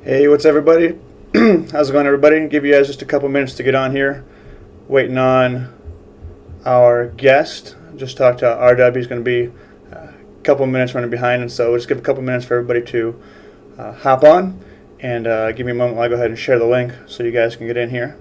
Hey, what's everybody? How's it going, everybody? Give you guys just a couple minutes to get on here. Waiting on our guest. Just talked to RW. He's going to be a couple minutes running behind, and so we'll just give a couple minutes for everybody to hop on and give me a moment while I go ahead and share the link so you guys can get in here.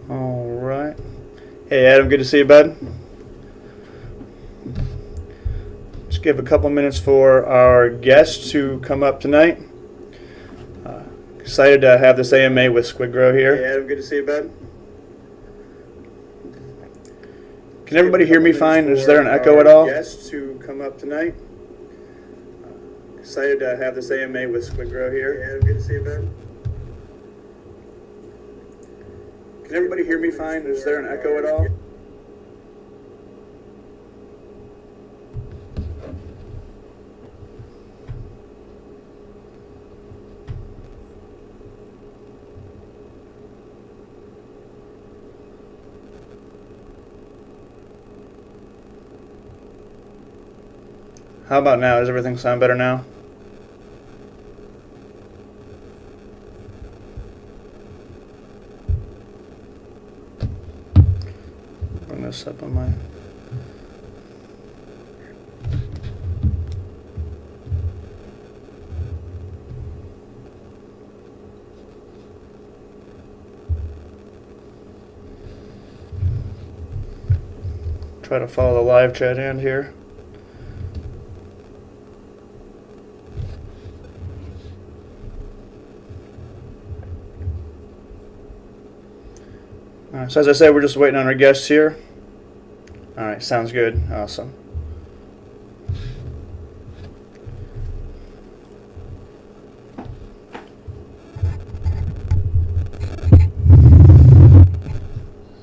Alright. Hey Adam, good to see you, bud. Just give a couple minutes for our guests to come up tonight. Excited to have this AMA with SquidGrow here. Hey Adam, good to see you, bud. Can everybody hear me fine? Is there an echo at all? Guests to come up tonight. Excited to have this AMA with SquidGrow here. Hey Adam, good to see you, bud. Can everybody hear me fine? Is there an echo at all? How about now? Does everything sound better now? Bring this up on my... Try to follow the live chat in here. So as I said, we're just waiting on our guests here. All right, sounds good. Awesome.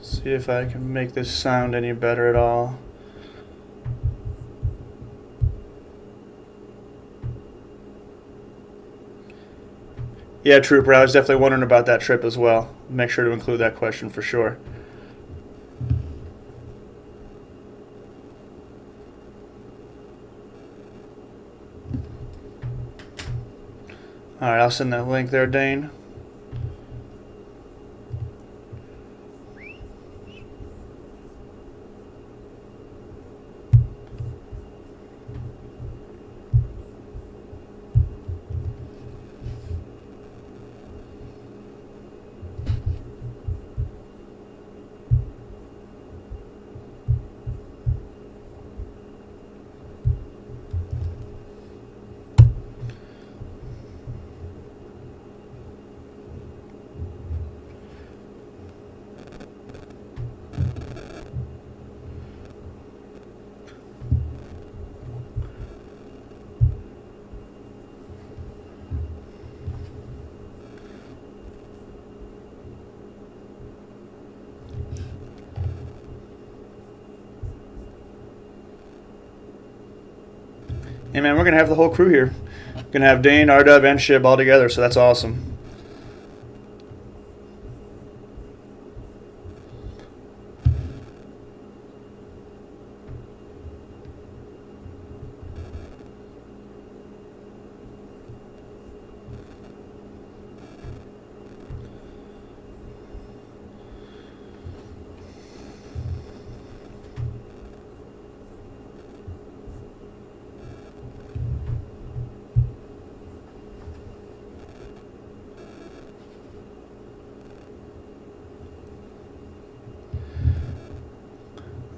See if I can make this sound any better at all. Yeah, Trooper, I was definitely wondering about that trip as well. Make sure to include that question for sure. All right, I'll send that link there, Dane. Hey man, we're gonna have the whole crew here. We're gonna have Dane, RW, and Shib all together, so that's awesome.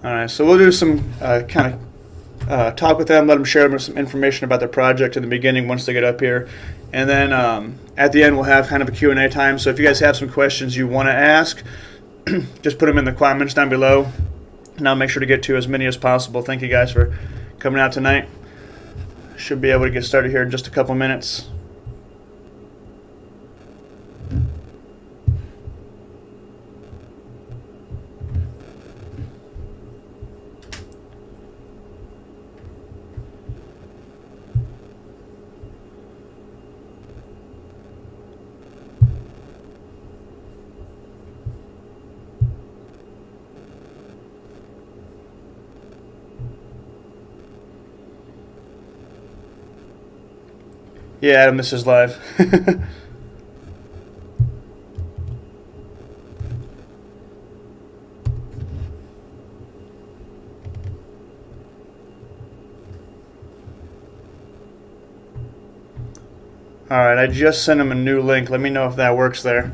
All right, so we'll do some kind of talk with them, let them share some information about their project in the beginning once they get up here. And then at the end, we'll have kind of a Q&A time. So if you guys have some questions you want to ask, just put them in the comments down below, and I'll make sure to get to as many as possible. Thank you guys for coming out tonight. Should be able to get started here in just a couple minutes. Yeah, Adam, this is live. All right, I just sent him a new link. Let me know if that works there.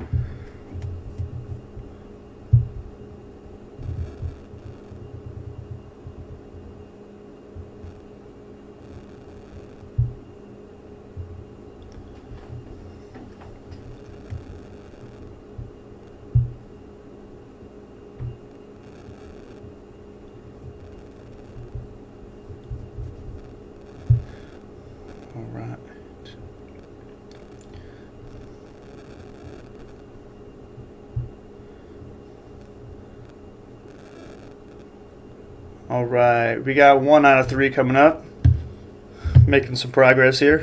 All right. All right, we got 1 out of 3 coming up. Making some progress here.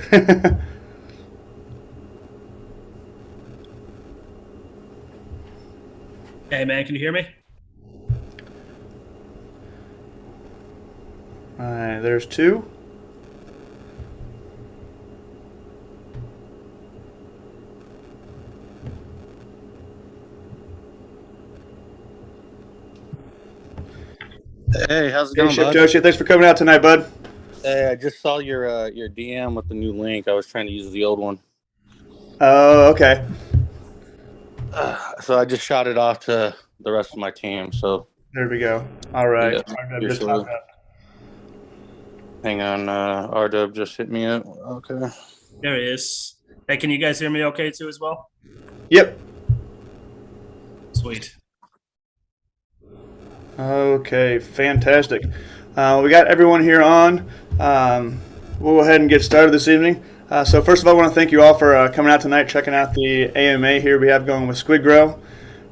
Hey man, can you hear me? All right, there's 2. Hey, how's it Hey, going, Ship bud? Joshi, thanks for coming out tonight, bud. Hey, I just saw your DM with the new link. I was trying to use the old one. Oh, okay. So I just shot it off to the rest of my team. So There we go. All right. yeah, RW you're just sure. popped up. Hang on, RW just hit me up. Okay. There he is. Hey, can you guys hear me okay too as well? Yep. Sweet. Okay, fantastic. We got everyone here on. We'll go ahead and get started this evening. So first of all, I want to thank you all for coming out tonight, checking out the AMA here we have going with SquidGrow.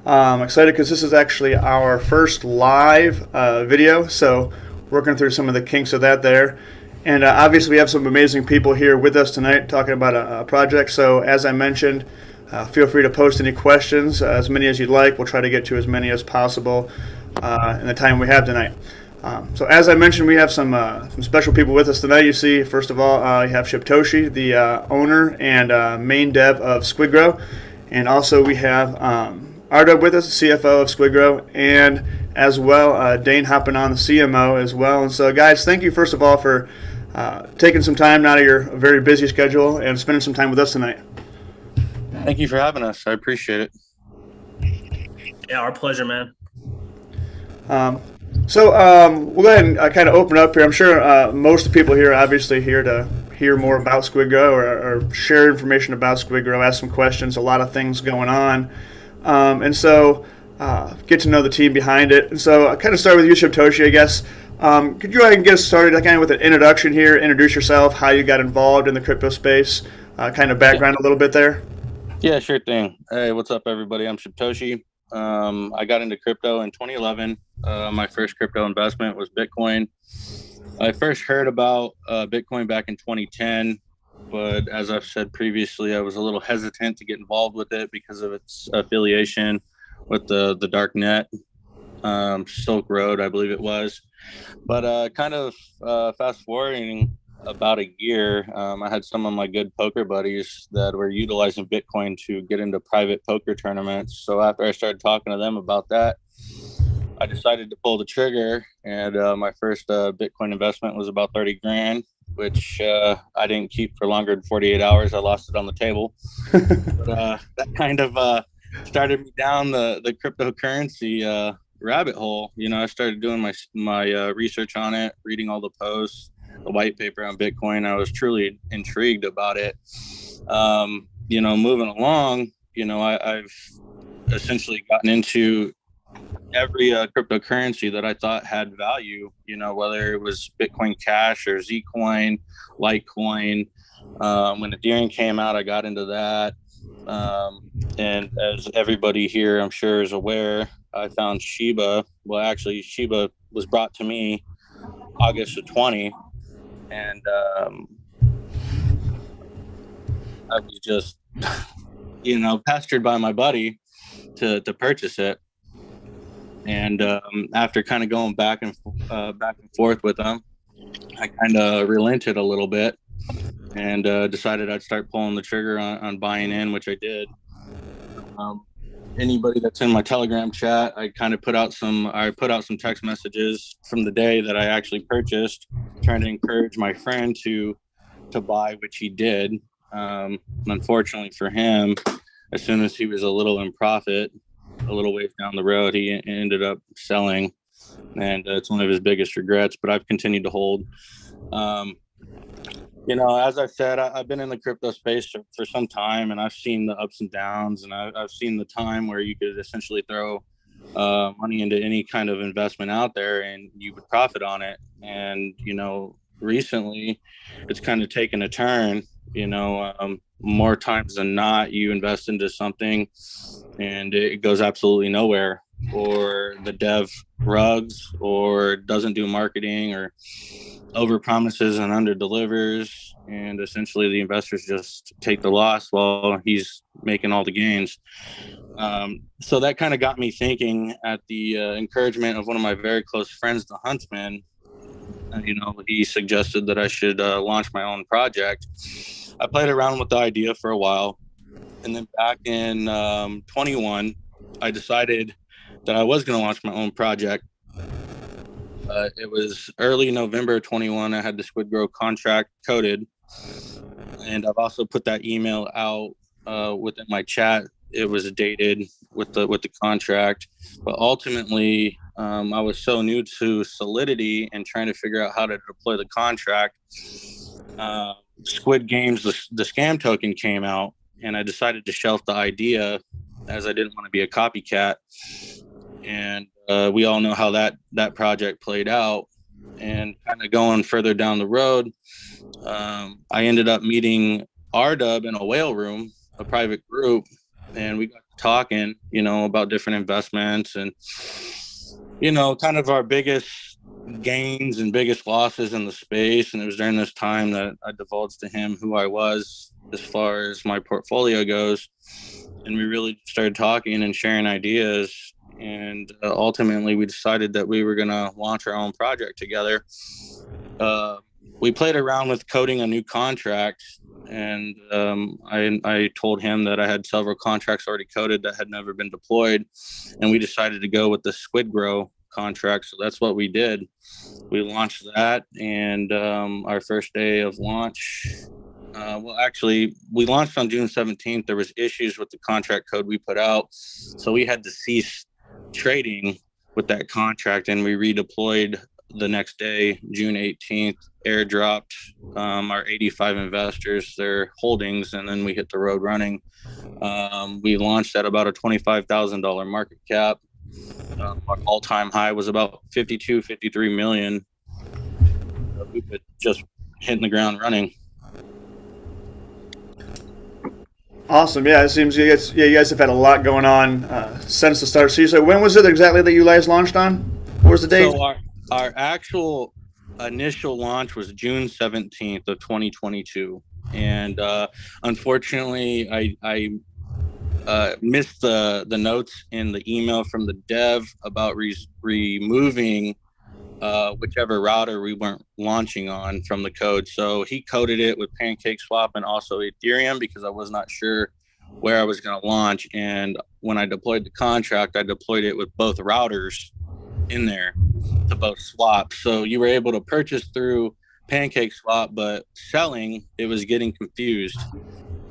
I'm excited because this is actually our first live video, so working through some of the kinks of that there. And obviously we have some amazing people here with us tonight talking about a project. So as I mentioned, feel free to post any questions, as many as you'd like. We'll try to get to as many as possible in the time we have tonight. So as I mentioned, we have some special people with us tonight. You see, first of all, you have Shiptoshi, the owner and main dev of SquidGrow. And also we have RW with us, the CFO of SquidGrow, and as well Dane hopping on, the CMO as well. And so guys, thank you first of all for taking some time out of your very busy schedule and spending some time with us tonight. Thank you for having us. I appreciate it. Yeah, our pleasure, man. So we'll go ahead and kind of open up here. I'm sure most of the people here are obviously here to hear more about SquidGrow or share information about SquidGrow, ask some questions, a lot of things going on. And so get to know the team behind it. And so I kind of start with you, Shiptoshi, I guess. Could you go ahead and get us started kind of with an introduction here, introduce yourself, how you got involved in the crypto space, kind of background a little bit there? Yeah, sure thing. Hey, what's up, everybody? I'm Shiptoshi. I got into crypto in 2011. My first crypto investment was Bitcoin. I first heard about Bitcoin back in 2010, but as I've said previously, I was a little hesitant to get involved with it because of its affiliation with the dark net, Silk Road, I believe it was. But kind of fast forwarding about a year, I had some of my good poker buddies that were utilizing Bitcoin to get into private poker tournaments. So after I started talking to them about that, I decided to pull the trigger, and my first Bitcoin investment was about 30 grand, which I didn't keep for longer than 48 hours. I lost it on the table. But that kind of started me down the cryptocurrency rabbit hole. I started doing my research on it, reading all the posts, the white paper on Bitcoin. I was truly intrigued about it. Moving along, I've essentially gotten into every cryptocurrency that I thought had value, whether it was Bitcoin Cash or Zcoin, Litecoin. When Ethereum came out, I got into that. And as everybody here, I'm sure, is aware, I found Shiba. Well, actually, Shiba was brought to me August of 20. And I was just, pestered by my buddy to purchase it. And after kind of going back and forth with him, I kind of relented a little bit and decided I'd start pulling the trigger on buying in, which I did. Anybody that's in my Telegram chat, I put out some text messages from the day that I actually purchased, trying to encourage my friend to buy, which he did. Unfortunately for him, as soon as he was a little in profit, a little ways down the road, he ended up selling, and it's one of his biggest regrets. But I've continued to hold. As I said, I've been in the crypto space for some time, and I've seen the ups and downs, and I've seen the time where you could essentially throw money into any kind of investment out there and you would profit on it. And, recently it's kind of taken a turn. More times than not, you invest into something and it goes absolutely nowhere, or the dev rugs, or doesn't do marketing, or over promises and under delivers, and essentially the investors just take the loss while he's making all the gains. So that kind of got me thinking, at the encouragement of one of my very close friends, the Huntsman. He suggested that I should launch my own project. I played around with the idea for a while, and then back in 21, I decided that I was going to launch my own project. It was early November 21. I had the SquidGrow contract coded, and I've also put that email out within my chat. It was dated with the contract, but ultimately, I was so new to Solidity and trying to figure out how to deploy the contract. Squid Games, the scam token, came out, and I decided to shelf the idea as I didn't want to be a copycat. And we all know how that project played out. And kind of going further down the road, I ended up meeting RDub in a whale room, a private group, and we got talking, about different investments and, kind of our biggest gains and biggest losses in the space. And it was during this time that I divulged to him who I was as far as my portfolio goes. And we really started talking and sharing ideas. And ultimately, we decided that we were going to launch our own project together. We played around with coding a new contract, and I told him that I had several contracts already coded that had never been deployed, and we decided to go with the SquidGrow contract. So that's what we did. We launched that, and our first day of launch, actually, we launched on June 17th. There was issues with the contract code we put out, so we had to cease trading with that contract, and we redeployed the next day, June 18th, airdropped our 85 investors their holdings, and then we hit the road running. We launched at about a $25,000 market cap. Our all-time high was about 53 million. We could just hitting the ground running. Awesome. Yeah, it seems you guys have had a lot going on since the start. So you said, when was it exactly that you guys launched on? What was the date? So our actual initial launch was June 17th of 2022. And unfortunately, I missed the notes in the email from the dev about removing whichever router we weren't launching on from the code. So he coded it with PancakeSwap and also Ethereum, because I was not sure where I was going to launch. And when I deployed the contract, I deployed it with both routers in there to both swaps. So you were able to purchase through PancakeSwap, but selling, it was getting confused.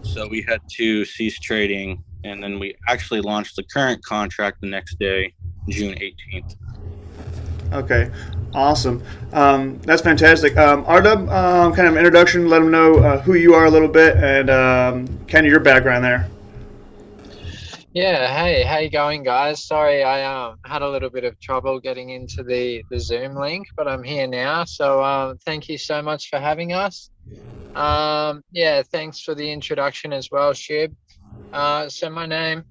So we had to cease trading. And then we actually launched the current contract the next day. June 18th. Okay, awesome. That's fantastic. Ardub, kind of introduction. Let them know who you are a little bit and kind of your background there. Yeah, hey, how you going, guys? Sorry, I had a little bit of trouble getting into the Zoom link, but I'm here now. So thank you so much for having us. Yeah, thanks for the introduction as well, Shib. So my name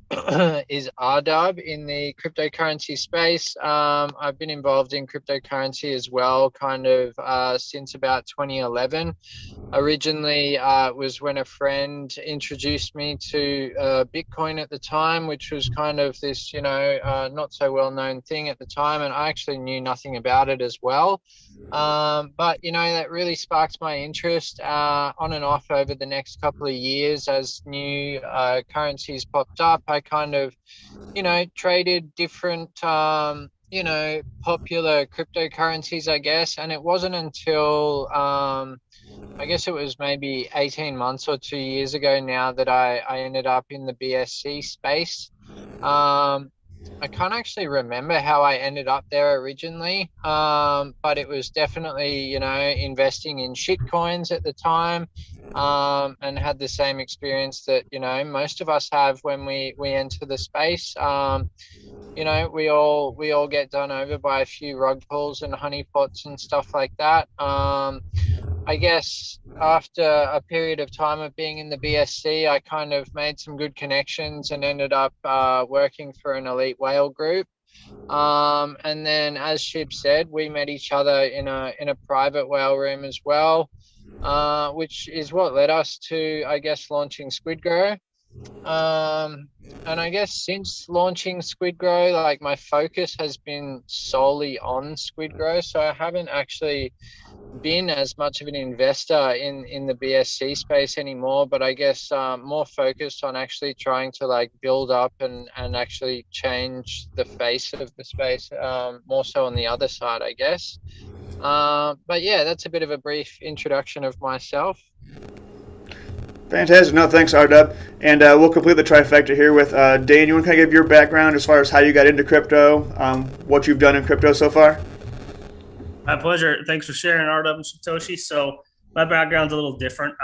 is Ardub in the cryptocurrency space. I've been involved in cryptocurrency as well, kind of since about 2011. Originally, was when a friend introduced me to Bitcoin at the time, which was kind of this, not so well-known thing at the time, and I actually knew nothing about it as well. But that really sparked my interest on and off over the next couple of years as new currencies popped up. I kind of, traded different, popular cryptocurrencies, I guess, and it wasn't until I guess it was maybe 18 months or 2 years ago now that I ended up in the BSC space. I can't actually remember how I ended up there originally, but it was definitely, investing in shit coins at the time, and had the same experience that, most of us have when we enter the space. We all get done over by a few rug pulls and honeypots and stuff like that. I guess after a period of time of being in the BSC, I kind of made some good connections and ended up working for an elite whale group. And then, as Shib said, we met each other in a private whale room as well, which is what led us to, I guess, launching SquidGrow. And I guess since launching SquidGrow, like my focus has been solely on SquidGrow, so I haven't actually been as much of an investor in the BSC space anymore, but I guess more focused on actually trying to like build up and actually change the face of the space, more so on the other side, I guess. But yeah, that's a bit of a brief introduction of myself. Fantastic. No, thanks, Ardub. And we'll complete the trifecta here with Dane. You want to kind of give your background as far as how you got into crypto, what you've done in crypto so far? My pleasure. Thanks for sharing, Ardub and Satoshi. So my background's a little different.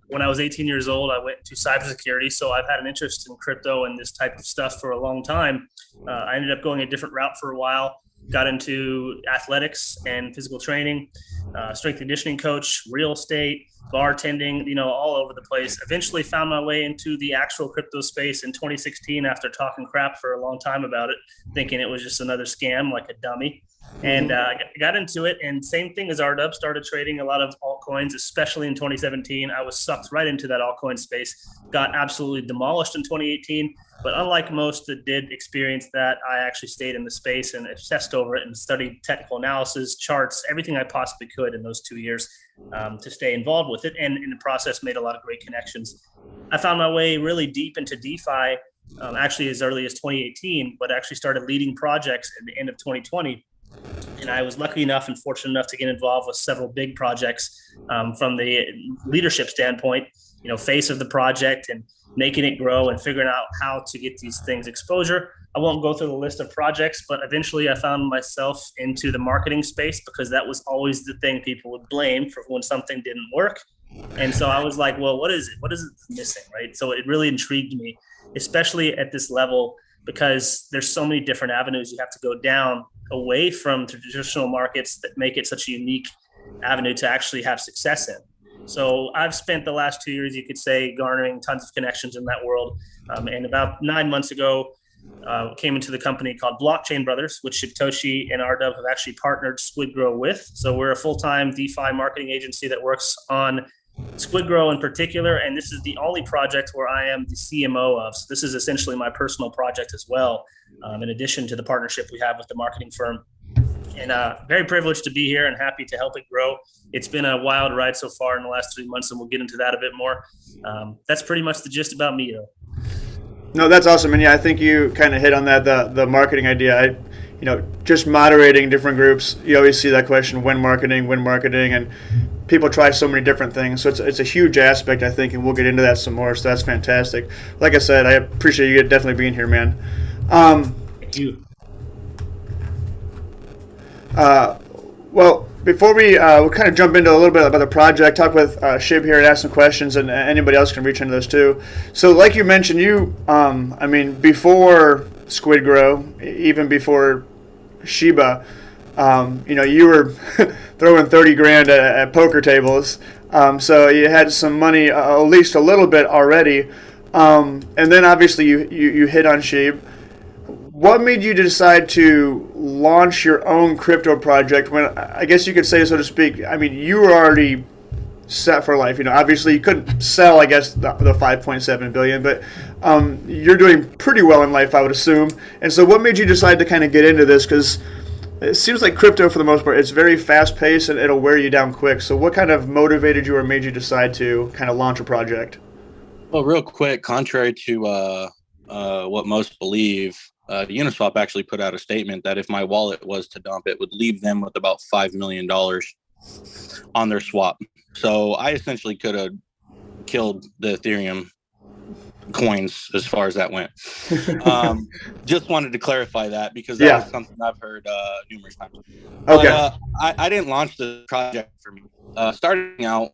When I was 18 years old, I went into cybersecurity. So I've had an interest in crypto and this type of stuff for a long time. I ended up going a different route for a while. Got into athletics and physical training, strength and conditioning coach, real estate, bartending, all over the place. Eventually found my way into the actual crypto space in 2016 after talking crap for a long time about it, thinking it was just another scam like a dummy. And got into it, and same thing as Ardub, started trading a lot of altcoins, especially in 2017. I was sucked right into that altcoin space, got absolutely demolished in 2018. But unlike most that did experience that, I actually stayed in the space and obsessed over it and studied technical analysis, charts, everything I possibly could in those 2 years to stay involved with it. And in the process, made a lot of great connections. I found my way really deep into DeFi, actually as early as 2018, but actually started leading projects at the end of 2020. And I was lucky enough and fortunate enough to get involved with several big projects from the leadership standpoint, face of the project and making it grow and figuring out how to get these things exposure. I won't go through the list of projects, but eventually I found myself into the marketing space because that was always the thing people would blame for when something didn't work. And so I was like, well, what is it? What is it missing, right? So it really intrigued me, especially at this level, because there's so many different avenues you have to go down away from traditional markets that make it such a unique avenue to actually have success in. So I've spent the last 2 years, you could say, garnering tons of connections in that world. And about 9 months ago, came into the company called Blockchain Brothers, which Satoshi and Ardub have actually partnered SquidGrow with. So we're a full-time DeFi marketing agency that works on SquidGrow in particular, and this is the only project where I am the CMO of. So this is essentially my personal project as well, in addition to the partnership we have with the marketing firm. And very privileged to be here and happy to help it grow. It's been a wild ride so far in the last 3 months, and we'll get into that a bit more. That's pretty much the gist about me, though. No, that's awesome. And yeah, I think you kind of hit on that, the marketing idea. Just moderating different groups, you always see that question, when marketing, and people try so many different things. So it's a huge aspect, I think, and we'll get into that some more. So that's fantastic. Like I said, I appreciate you definitely being here, man. Thank you. Well, before we'll kind of jump into a little bit about the project, talk with Shib here and ask some questions, and anybody else can reach into those too. So, like you mentioned, before SquidGrow, even before Shiba, you were throwing 30 grand at poker tables. So you had some money, at least a little bit already. And then obviously you hit on Sheeb. What made you decide to launch your own crypto project when, I guess you could say, so to speak, you were already set for life? Obviously you couldn't sell, I guess, the 5.7 billion, but you're doing pretty well in life, I would assume. And so what made you decide to kind of get into this? Because it seems like crypto, for the most part, it's very fast paced and it'll wear you down quick. So what kind of motivated you or made you decide to kind of launch a project? Well, real quick, contrary to what most believe, Uniswap actually put out a statement that if my wallet was to dump, it would leave them with about $5 million on their swap. So I essentially could have killed the Ethereum coins as far as that went. Just wanted to clarify that because that was something I've heard numerous times. But, Okay. I didn't launch the project for me. Starting out,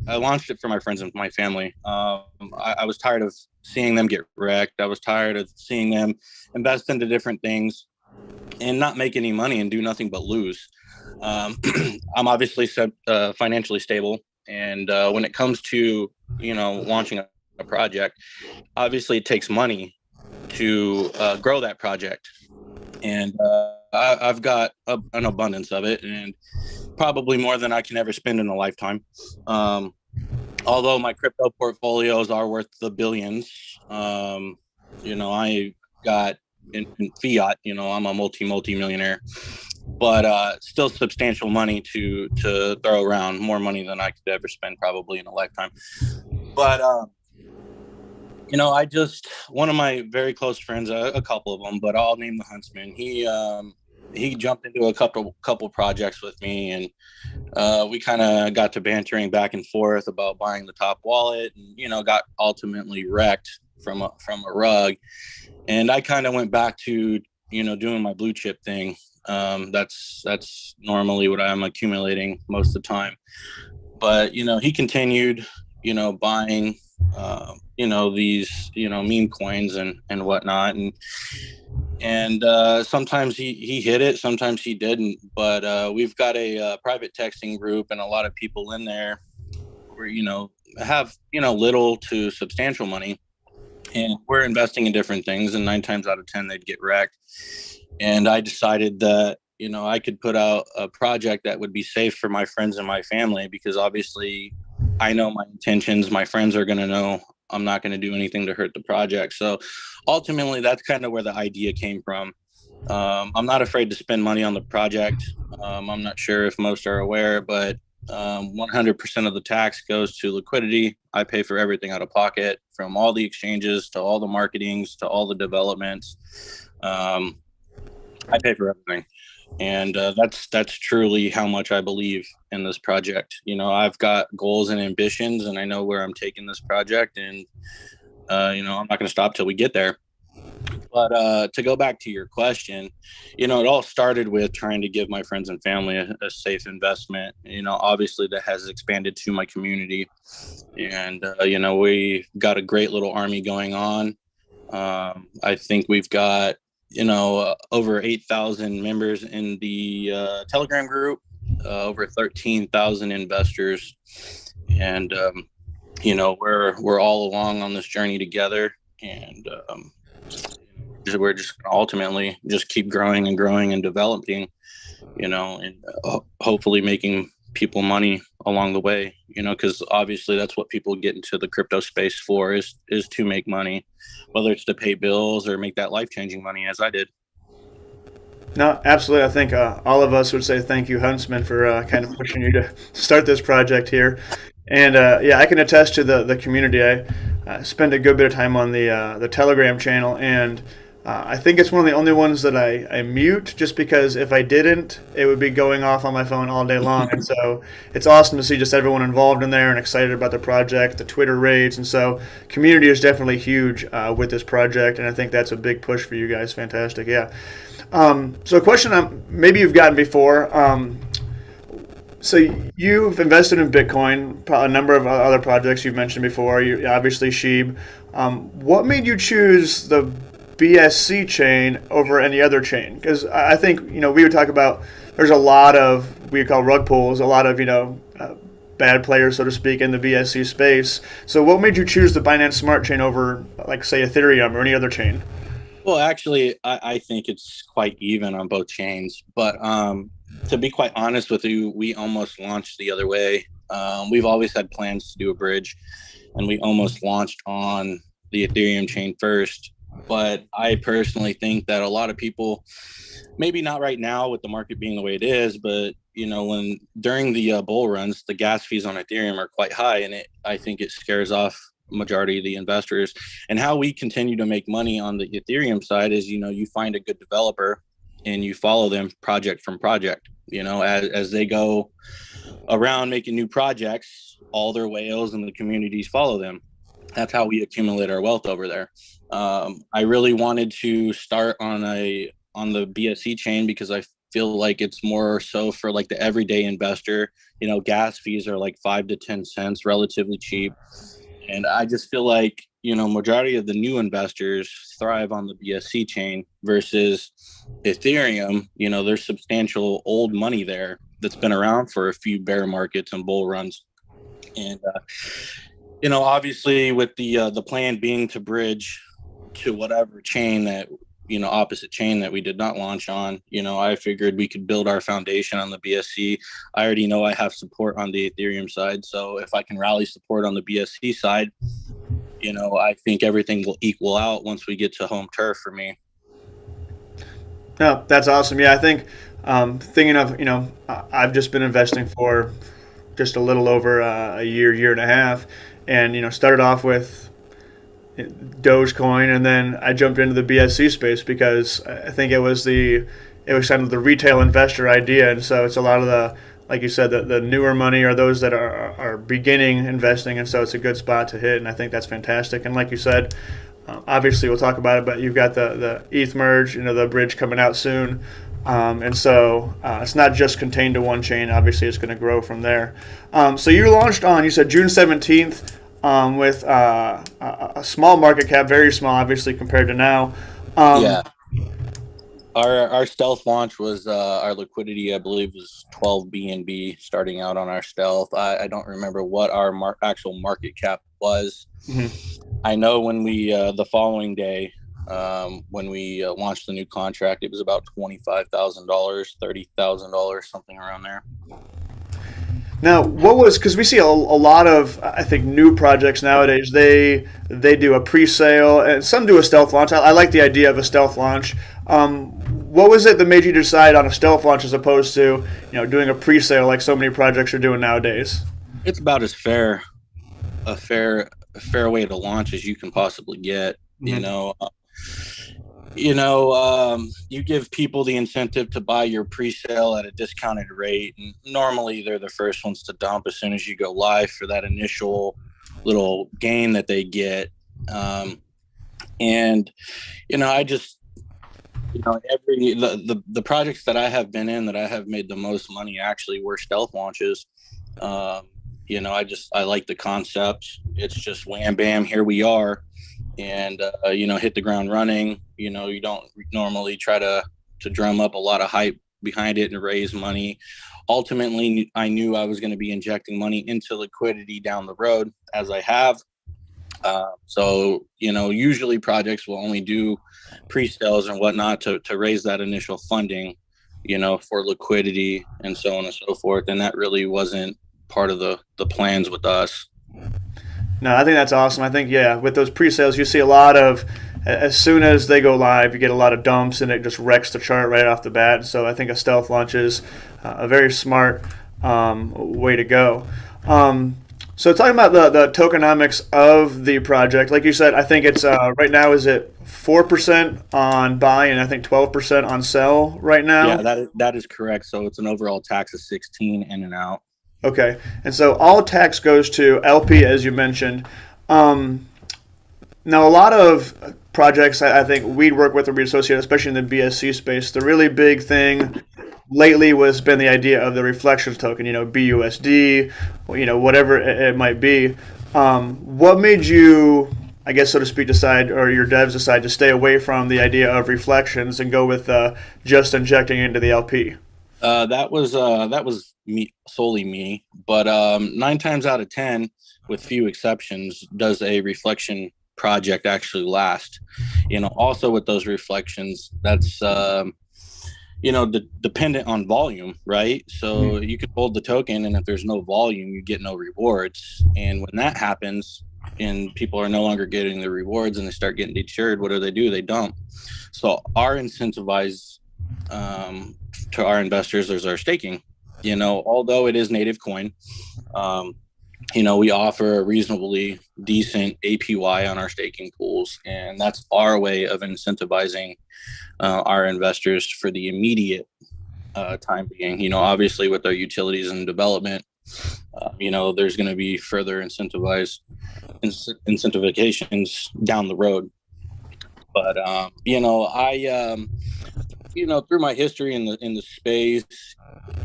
I launched it for my friends and my family. I was tired of seeing them get wrecked. I was tired of seeing them invest into different things and not make any money and do nothing but lose. I'm obviously financially stable. And when it comes to, launching a project, obviously it takes money to grow that project. And I've got an abundance of it, and probably more than I can ever spend in a lifetime. Although my crypto portfolios are worth the billions, I got in fiat, I'm a multi-millionaire, but still substantial money to throw around, more money than I could ever spend probably in a lifetime. But, one of my very close friends, a couple of them, but I'll name the Huntsman. He jumped into a couple projects with me, and we kind of got to bantering back and forth about buying the top wallet, and got ultimately wrecked from a rug. And I kind of went back to doing my blue chip thing. That's normally what I'm accumulating most of the time. But he continued buying these meme coins and whatnot, and sometimes he hit it, sometimes he didn't. But we've got a private texting group and a lot of people in there where have little to substantial money, and we're investing in different things, and 9 times out of 10 they'd get wrecked. And I decided that I could put out a project that would be safe for my friends and my family, because obviously I know my intentions. My friends are going to know I'm not going to do anything to hurt the project. So ultimately, that's kind of where the idea came from. I'm not afraid to spend money on the project. I'm not sure if most are aware, but 100% of the tax goes to liquidity. I pay for everything out of pocket, from all the exchanges to all the marketings to all the developments. I pay for everything. And that's truly how much I believe in this project. I've got goals and ambitions, and I know where I'm taking this project, and I'm not going to stop till we get there. But to go back to your question, it all started with trying to give my friends and family a safe investment. Obviously that has expanded to my community, and we got a great little army going on. I think we've got over 8,000 members in the Telegram group, over 13,000 investors, and we're all along on this journey together, and we're just gonna ultimately just keep growing and growing and developing, and hopefully making people money along the way, because obviously that's what people get into the crypto space for, is to make money, whether it's to pay bills or make that life-changing money, as I did. No, absolutely. I think all of us would say thank you, Huntsman, for kind of pushing you to start this project here. And I can attest to the community. I spend a good bit of time on the Telegram channel, and I think it's one of the only ones that I mute, just because if I didn't, it would be going off on my phone all day long. And so it's awesome to see just everyone involved in there and excited about the project, the Twitter raids. And so community is definitely huge with this project. And I think that's a big push for you guys. Fantastic. Yeah. So a question maybe you've gotten before. So you've invested in Bitcoin, a number of other projects you've mentioned before. You obviously Sheeb. What made you choose the BSC chain over any other chain? Because I think we would talk about there's a lot of we call rug pulls, a lot of bad players, so to speak, in the BSC space. So what made you choose the Binance Smart Chain over, like, say, Ethereum or any other chain? Well, actually, I think it's quite even on both chains. But to be quite honest with you, we almost launched the other way. We've always had plans to do a bridge, and we almost launched on the Ethereum chain first. But I personally think that a lot of people, maybe not right now with the market being the way it is, but when during the bull runs, the gas fees on Ethereum are quite high, and I think it scares off majority of the investors. And how we continue to make money on the Ethereum side is, you find a good developer and you follow them project from project, as they go around making new projects, all their whales and the communities follow them. That's how we accumulate our wealth over there. I really wanted to start on the BSC chain because I feel like it's more so for like the everyday investor. Gas fees are like 5 to 10 cents, relatively cheap. And I just feel like, majority of the new investors thrive on the BSC chain versus Ethereum. There's substantial old money there that's been around for a few bear markets and bull runs. And, obviously with the plan being to bridge to whatever chain that, opposite chain that we did not launch on, I figured we could build our foundation on the BSC. I already know I have support on the Ethereum side. So if I can rally support on the BSC side, I think everything will equal out once we get to home turf for me. No, that's awesome. Yeah, I think thinking of, I've just been investing for just a little over a year and a half, and, started off with Dogecoin, and then I jumped into the BSC space because I think it was kind of the retail investor idea. And so it's a lot of the, like you said, the newer money are those that are beginning investing, and so it's a good spot to hit, and I think that's fantastic. And like you said, obviously we'll talk about it, but you've got the ETH merge, the bridge coming out soon. And so it's not just contained to one chain. Obviously, it's going to grow from there. So you launched on, you said June 17th with a small market cap, very small, obviously, compared to now. Yeah. Our stealth launch was our liquidity, I believe, was 12 BNB starting out on our stealth. I don't remember what our actual market cap was. Mm-hmm. I know when we the following day, when we launched the new contract, it was about $25,000, $30,000, something around there. Now, because we see a lot of, I think, new projects nowadays, they do a pre-sale, and some do a stealth launch. I like the idea of a stealth launch. What was it that made you decide on a stealth launch as opposed to, doing a pre-sale like so many projects are doing nowadays? It's about as fair way to launch as you can possibly get. Mm-hmm. You give people the incentive to buy your pre-sale at a discounted rate, and normally they're the first ones to dump as soon as you go live for that initial little gain that they get. I just, the projects that I have been in that I have made the most money actually were stealth launches. I like the concept. It's just wham bam, here we are. And hit the ground running. You don't normally try to drum up a lot of hype behind it and raise money. Ultimately, I knew I was going to be injecting money into liquidity down the road, as I have. Usually projects will only do pre-sales and whatnot to raise that initial funding, for liquidity and so on and so forth. And that really wasn't part of the plans with us. No, I think that's awesome. I think, with those pre-sales, you see a lot of, as soon as they go live, you get a lot of dumps, and it just wrecks the chart right off the bat. So I think a stealth launch is a very smart way to go. So talking about the tokenomics of the project, like you said, I think it's right now is it 4% on buy and I think 12% on sell right now. Yeah, that is correct. So it's an overall tax of 16 in and out. Okay, and so all tax goes to LP as you mentioned. Um, Now, a lot of projects I think we'd work with or we'd associate, especially in the BSC space, the really big thing lately was been the idea of the reflections token, BUSD, whatever it might be. What made you, I guess, so to speak, decide, or your devs decide to stay away from the idea of reflections and go with just injecting into the LP? That was me, solely me, but 9 times out of 10, with few exceptions, does a reflection project actually last. Also with those reflections, that's dependent on volume, right? So you can hold the token, and if there's no volume, you get no rewards. And when that happens and people are no longer getting the rewards and they start getting deterred, what do? They dump. So our incentivize to our investors is our staking. Although it is native coin, we offer a reasonably decent APY on our staking pools, and that's our way of incentivizing our investors for the immediate time being. Obviously with our utilities and development, there's going to be further incentivizations down the road. But through my history in the space,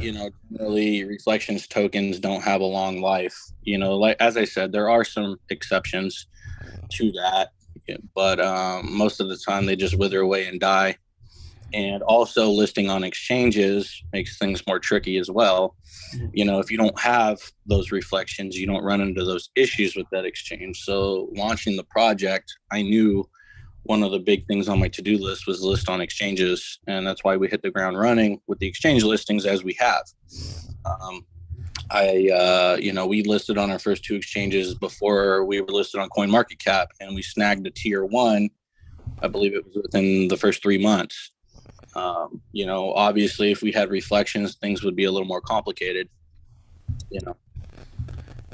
generally reflections tokens don't have a long life. Like as I said, there are some exceptions to that, but most of the time they just wither away and die. And also listing on exchanges makes things more tricky as well. If you don't have those reflections, you don't run into those issues with that exchange. So launching the project, I knew one of the big things on my to-do list was list on exchanges, and that's why we hit the ground running with the exchange listings as we have. We listed on our first 2 exchanges before we were listed on CoinMarketCap, and we snagged a tier 1. I believe it was within the first 3 months. Obviously, if we had reflections, things would be a little more complicated.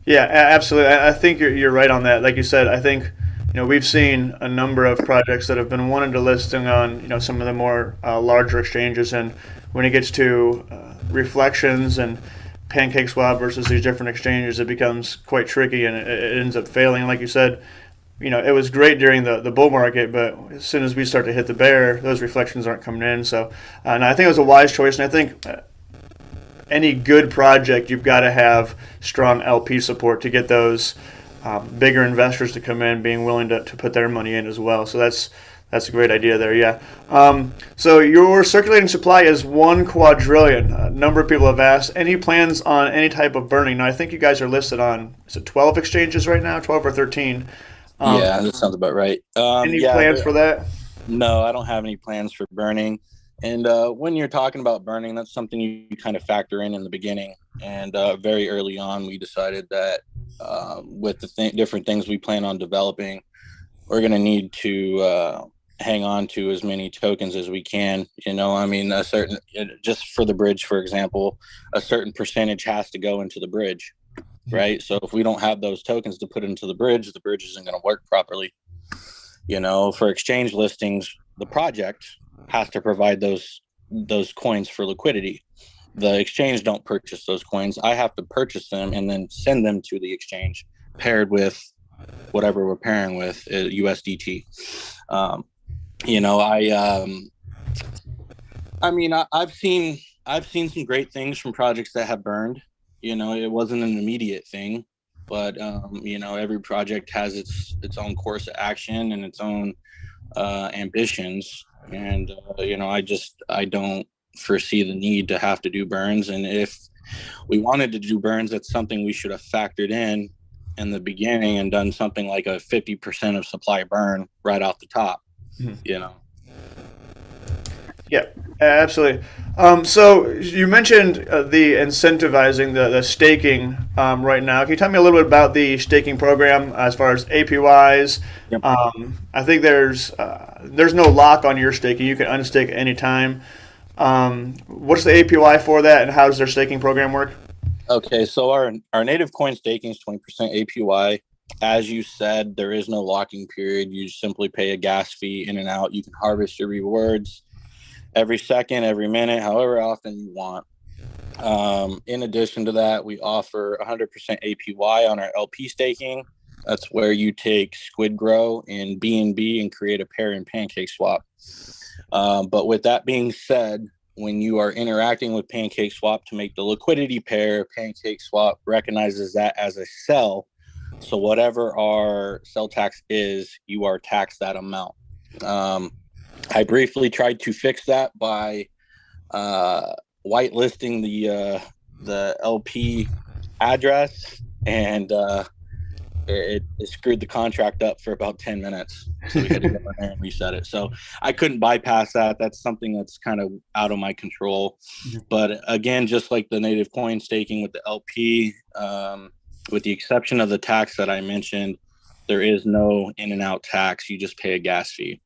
Yeah, absolutely. I think you're right on that. Like you said, I think we've seen a number of projects that have been wanting to listing on some of the more larger exchanges, and when it gets to reflections and PancakeSwap versus these different exchanges, it becomes quite tricky, and it ends up failing. Like you said, it was great during the bull market, but as soon as we start to hit the bear, those reflections aren't coming in. So, and I think it was a wise choice, and I think any good project, you've got to have strong LP support to get those bigger investors to come in, being willing to put their money in as well. So that's a great idea there, yeah. So your circulating supply is 1 quadrillion. A number of people have asked, any plans on any type of burning? Now, I think you guys are listed on, is it 12 exchanges right now, 12 or 13? Yeah, that sounds about right. Any plans for that? No, I don't have any plans for burning. And when you're talking about burning, that's something you kind of factor in the beginning. And very early on, we decided that with the different things we plan on developing, we're going to need to hang on to as many tokens as we can. Just for the bridge, for example, a certain percentage has to go into the bridge, right? So if we don't have those tokens to put into the bridge isn't going to work properly. For exchange listings, the project has to provide those coins for liquidity. The exchange don't purchase those coins. I have to purchase them and then send them to the exchange paired with whatever we're pairing with, USDT. I've seen some great things from projects that have burned. It wasn't an immediate thing, but every project has its own course of action and its own ambitions. And I don't foresee the need to have to do burns. And if we wanted to do burns, that's something we should have factored in the beginning and done something like a 50% of supply burn right off the top. Yeah, absolutely. So you mentioned the incentivizing the staking right now. Can you tell me a little bit about the staking program as far as APYs? Yep. I think there's no lock on your staking. You can unstake at any time. What's the APY for that, and how does their staking program work? Okay, so our native coin staking is 20% APY. As you said, there is no locking period. You simply pay a gas fee in and out. You can harvest your rewards every second, every minute, however often you want. In addition to that, we offer 100% APY on our LP staking. That's where you take SquidGrow and BNB and create a pair and pancake swap. But with that being said, when you are interacting with pancake swap to make the liquidity pair, pancake swap recognizes that as a sell. So whatever our sell tax is, you are taxed that amount. I briefly tried to fix that by whitelisting the LP address, and it screwed the contract up for about 10 minutes. So we had to go in there and reset it. So I couldn't bypass that. That's something that's kind of out of my control. But again, just like the native coin staking with the LP, with the exception of the tax that I mentioned, there is no in and out tax. You just pay a gas fee.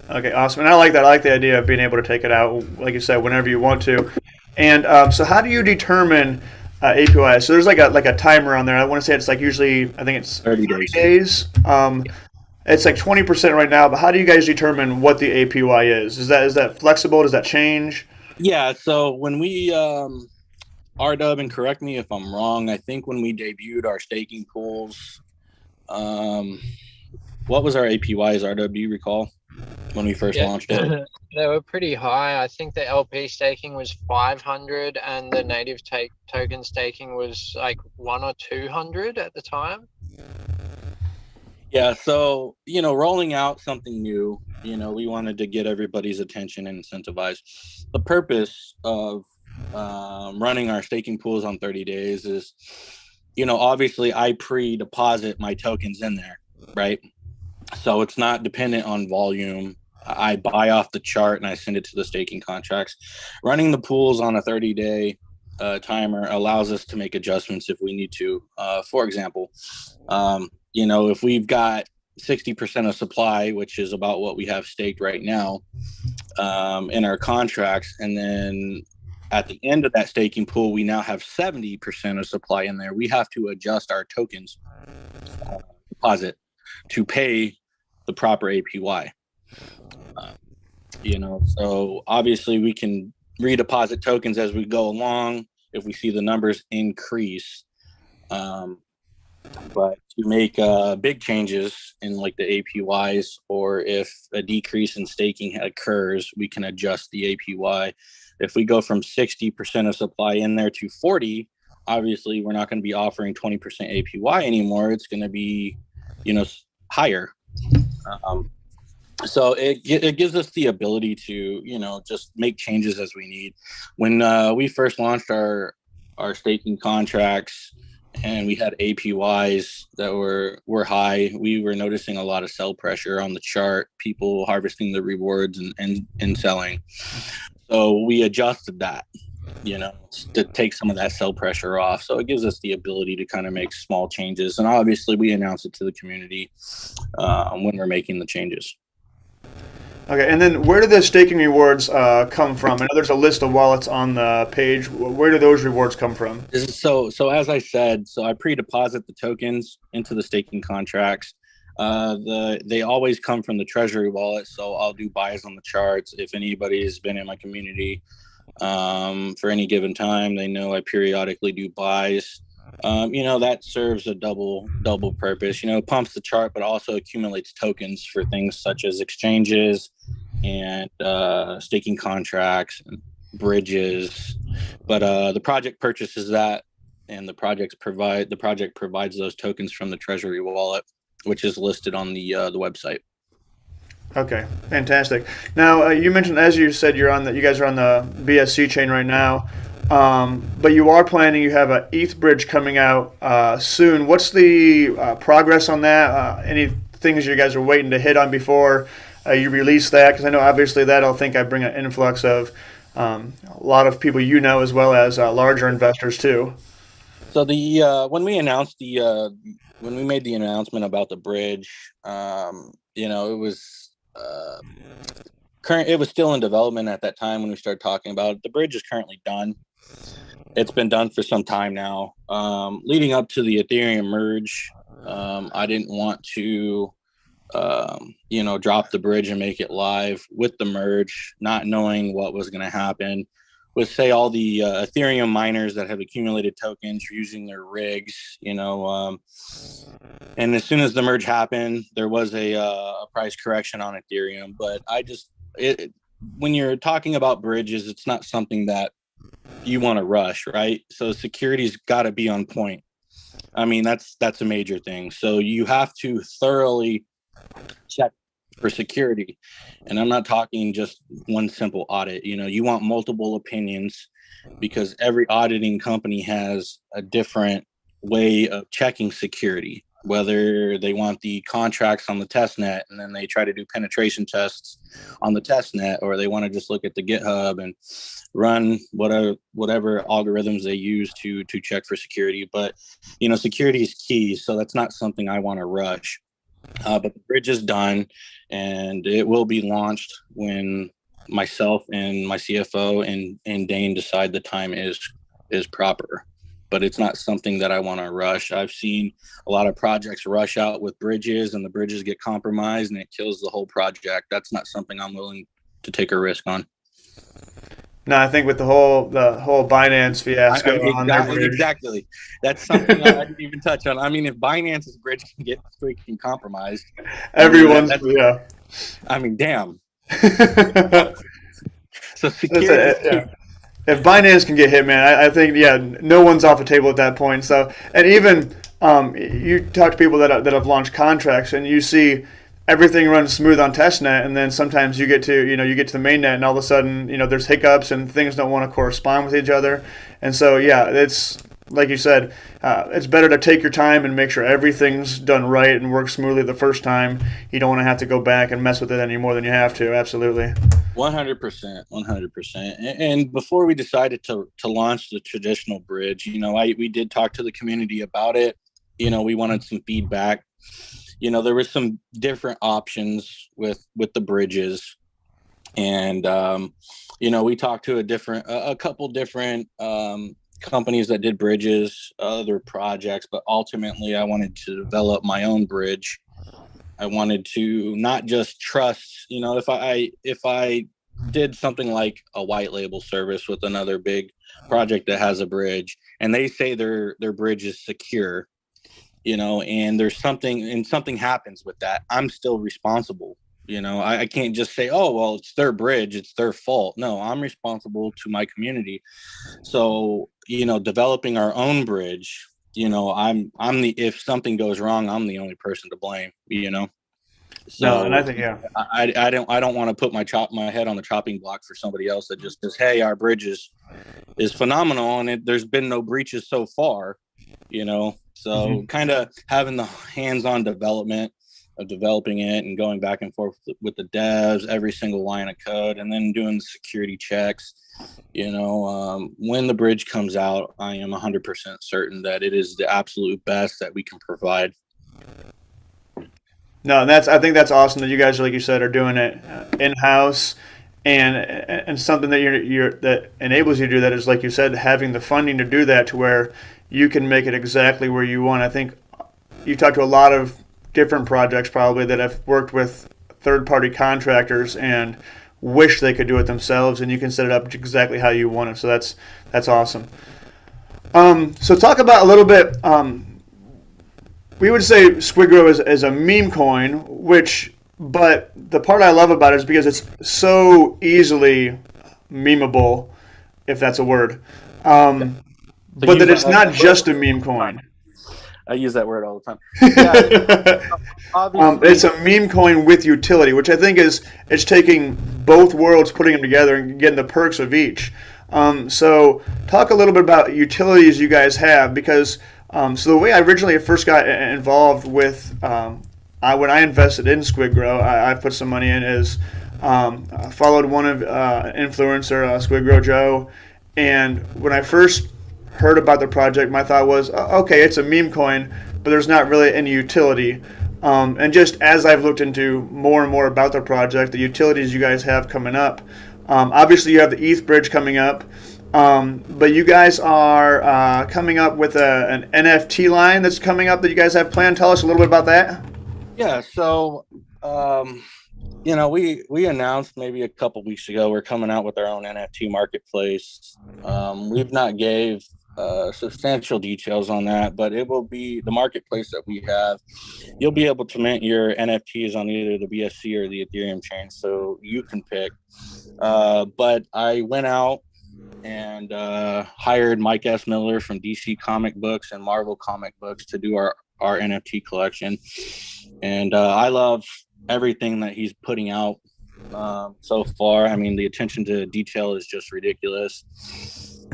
Okay, awesome. And I like that. I like the idea of being able to take it out, like you said, whenever you want to. And so, how do you determine APY? So there's like a timer on there. I want to say it's like usually, I think it's 30 days. It's like 20% right now. But how do you guys determine what the APY is? Is that flexible? Does that change? Yeah. So when we RW, and correct me if I'm wrong, I think when we debuted our staking pools, what was our APYs, RW, do you recall, when we first launched it? They were pretty high. I think the LP staking was 500 and the native token staking was like 100 or 200 at the time. Yeah, so, rolling out something new, we wanted to get everybody's attention and incentivize. The purpose of running our staking pools on 30 days is, obviously I pre-deposit my tokens in there, right? So it's not dependent on volume. I buy off the chart and I send it to the staking contracts. Running the pools on a 30-day timer allows us to make adjustments if we need to. For example, if we've got 60% of supply, which is about what we have staked right now, in our contracts, and then at the end of that staking pool, we now have 70% of supply in there. We have to adjust our tokens deposit to pay the proper APY. So obviously we can redeposit tokens as we go along if we see the numbers increase. But to make big changes in like the APYs, or if a decrease in staking occurs, we can adjust the APY. If we go from 60% of supply in there to 40, obviously we're not going to be offering 20% APY anymore. It's going to be, higher. So it gives us the ability to, just make changes as we need. When we first launched our staking contracts and we had APYs that were high, we were noticing a lot of sell pressure on the chart, people harvesting the rewards and selling. So we adjusted that, to take some of that sell pressure off. So it gives us the ability to kind of make small changes. And obviously we announce it to the community when we're making the changes. Okay, and then where do the staking rewards come from? I know there's a list of wallets on the page. Where do those rewards come from? So as I said, I pre-deposit the tokens into the staking contracts. They always come from the treasury wallet. So I'll do buys on the charts. If anybody has been in my community for any given time, they know I periodically do buys. That serves a double purpose. Pumps the chart, but also accumulates tokens for things such as exchanges and staking contracts and bridges. But the project purchases that, and the project provides those tokens from the treasury wallet, which is listed on the website. Okay, fantastic. Now you mentioned, as you said, you guys are on the BSC chain right now. But you are planning, you have an ETH bridge coming out soon. What's the progress on that? Any things you guys are waiting to hit on before you release that? Because I know obviously that'll bring an influx of a lot of people as well as larger investors too. So when we made the announcement about the bridge, it was it was still in development at that time when we started talking about it. The bridge is currently done. It's been done for some time now. Leading up to the Ethereum merge, I didn't want to, drop the bridge and make it live with the merge, not knowing what was going to happen with, say, all the Ethereum miners that have accumulated tokens using their rigs, and as soon as the merge happened, there was a price correction on Ethereum. But when you're talking about bridges, it's not something that you want to rush, right? So security's got to be on point. I mean, that's a major thing. So you have to thoroughly check for security. And I'm not talking just one simple audit. You want multiple opinions, because every auditing company has a different way of checking security, whether they want the contracts on the test net and then they try to do penetration tests on the test net, or they want to just look at the GitHub and run whatever algorithms they use to check for security. But security is key, so that's not something I want to rush. But the bridge is done, and it will be launched when myself and my CFO and Dane decide the time is proper. But it's not something that I want to rush. I've seen a lot of projects rush out with bridges, and the bridges get compromised and it kills the whole project. That's not something I'm willing to take a risk on. No, I think with the whole Binance fiasco on their bridge. Exactly. That's something I didn't even touch on. I mean, if Binance's bridge can get freaking compromised, everyone's, I mean, damn. So security. If Binance can get hit, man, I think no one's off the table at that point. So, and even you talk to people that have launched contracts, and you see everything runs smooth on testnet, and then sometimes you get to the mainnet, and all of a sudden there's hiccups and things don't want to correspond with each other. And so it's like you said, it's better to take your time and make sure everything's done right and works smoothly the first time. You don't want to have to go back and mess with it any more than you have to. Absolutely. 100%. And before we decided to launch the traditional bridge, we did talk to the community about it. We wanted some feedback. There was some different options with the bridges, and we talked to a couple different companies that did bridges, other projects, but ultimately I wanted to develop my own bridge. I wanted to not just trust, if I did something like a white label service with another big project that has a bridge, and they say their bridge is secure, and there's something happens with that, I'm still responsible. I can't just say, oh, well, it's their bridge, it's their fault. No, I'm responsible to my community. So, developing our own bridge, if something goes wrong, I'm the only person to blame, So no, and I think, I don't want to put my head on the chopping block for somebody else that just says, hey, our bridge is phenomenal and there's been no breaches so far, So kind of having the hands-on development of developing it and going back and forth with the devs, every single line of code, and then doing the security checks. When the bridge comes out, I am 100% certain that it is the absolute best that we can provide. No, and I think that's awesome that you guys, like you said, are doing it in-house, and something that that enables you to do that is, like you said, having the funding to do that, to where you can make it exactly where you want. I think you talked to a lot of different projects probably that have worked with third-party contractors and wish they could do it themselves, and you can set it up exactly how you want it. So that's awesome. So talk about a little bit. We would say SquidGrow is a meme coin, but the part I love about it is because it's so easily memeable, if that's a word. But that it's not just a meme coin. I use that word all the time. Yeah, it's a meme coin with utility, which I think it's taking both worlds, putting them together, and getting the perks of each. So talk a little bit about utilities you guys have, because so the way I originally first got involved with when I invested in SquidGrow, I put some money in, is I followed one of influencer, SquidGrow Joe, and when I first heard about the project, my thought was, okay, it's a meme coin, but there's not really any utility. And just as I've looked into more and more about the project, the utilities you guys have coming up, obviously you have the ETH bridge coming up. But you guys are coming up with an NFT line that's coming up that you guys have planned. Tell us a little bit about that. Yeah. So, we announced maybe a couple weeks ago we're coming out with our own NFT marketplace. We've not gave substantial details on that, but it will be the marketplace that we have. You'll be able to mint your NFTs on either the BSC or the Ethereum chain, so you can pick. But I went out and hired Mike S. Miller from DC Comic Books and Marvel Comic Books to do our NFT collection. And I love everything that he's putting out so far. I mean, the attention to detail is just ridiculous.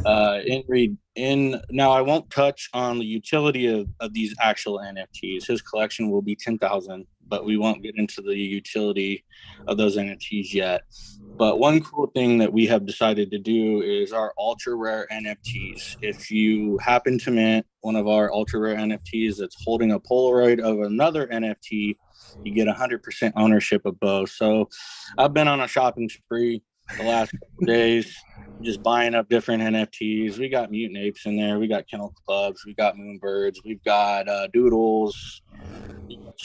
Now, I won't touch on the utility of these actual NFTs. His collection will be 10,000, but we won't get into the utility of those NFTs yet. But one cool thing that we have decided to do is our ultra rare NFTs. If you happen to mint one of our ultra rare NFTs that's holding a Polaroid of another NFT, you get 100% ownership of both. So I've been on a shopping spree the last couple days, just buying up different NFTs. We got Mutant Apes in there. We got Kennel Clubs. We got Moonbirds. We've got Doodles,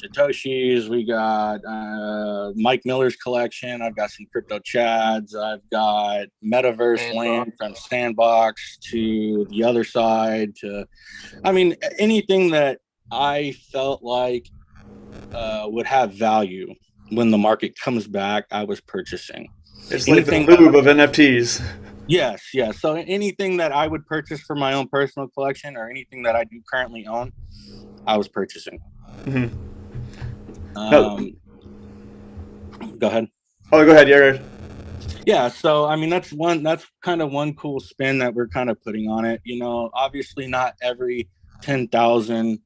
Satoshis. We got Mike Miller's collection. I've got some Crypto Chads. I've got Metaverse Land from Sandbox to the other side anything that I felt like would have value when the market comes back, I was purchasing. It's anything like the Louvre of NFTs. Yes. So anything that I would purchase for my own personal collection or anything that I do currently own, I was purchasing. Mm-hmm. Go ahead. Oh, go ahead. Yeah. Yeah. So, that's kind of one cool spin that we're kind of putting on it. Obviously not every 10,000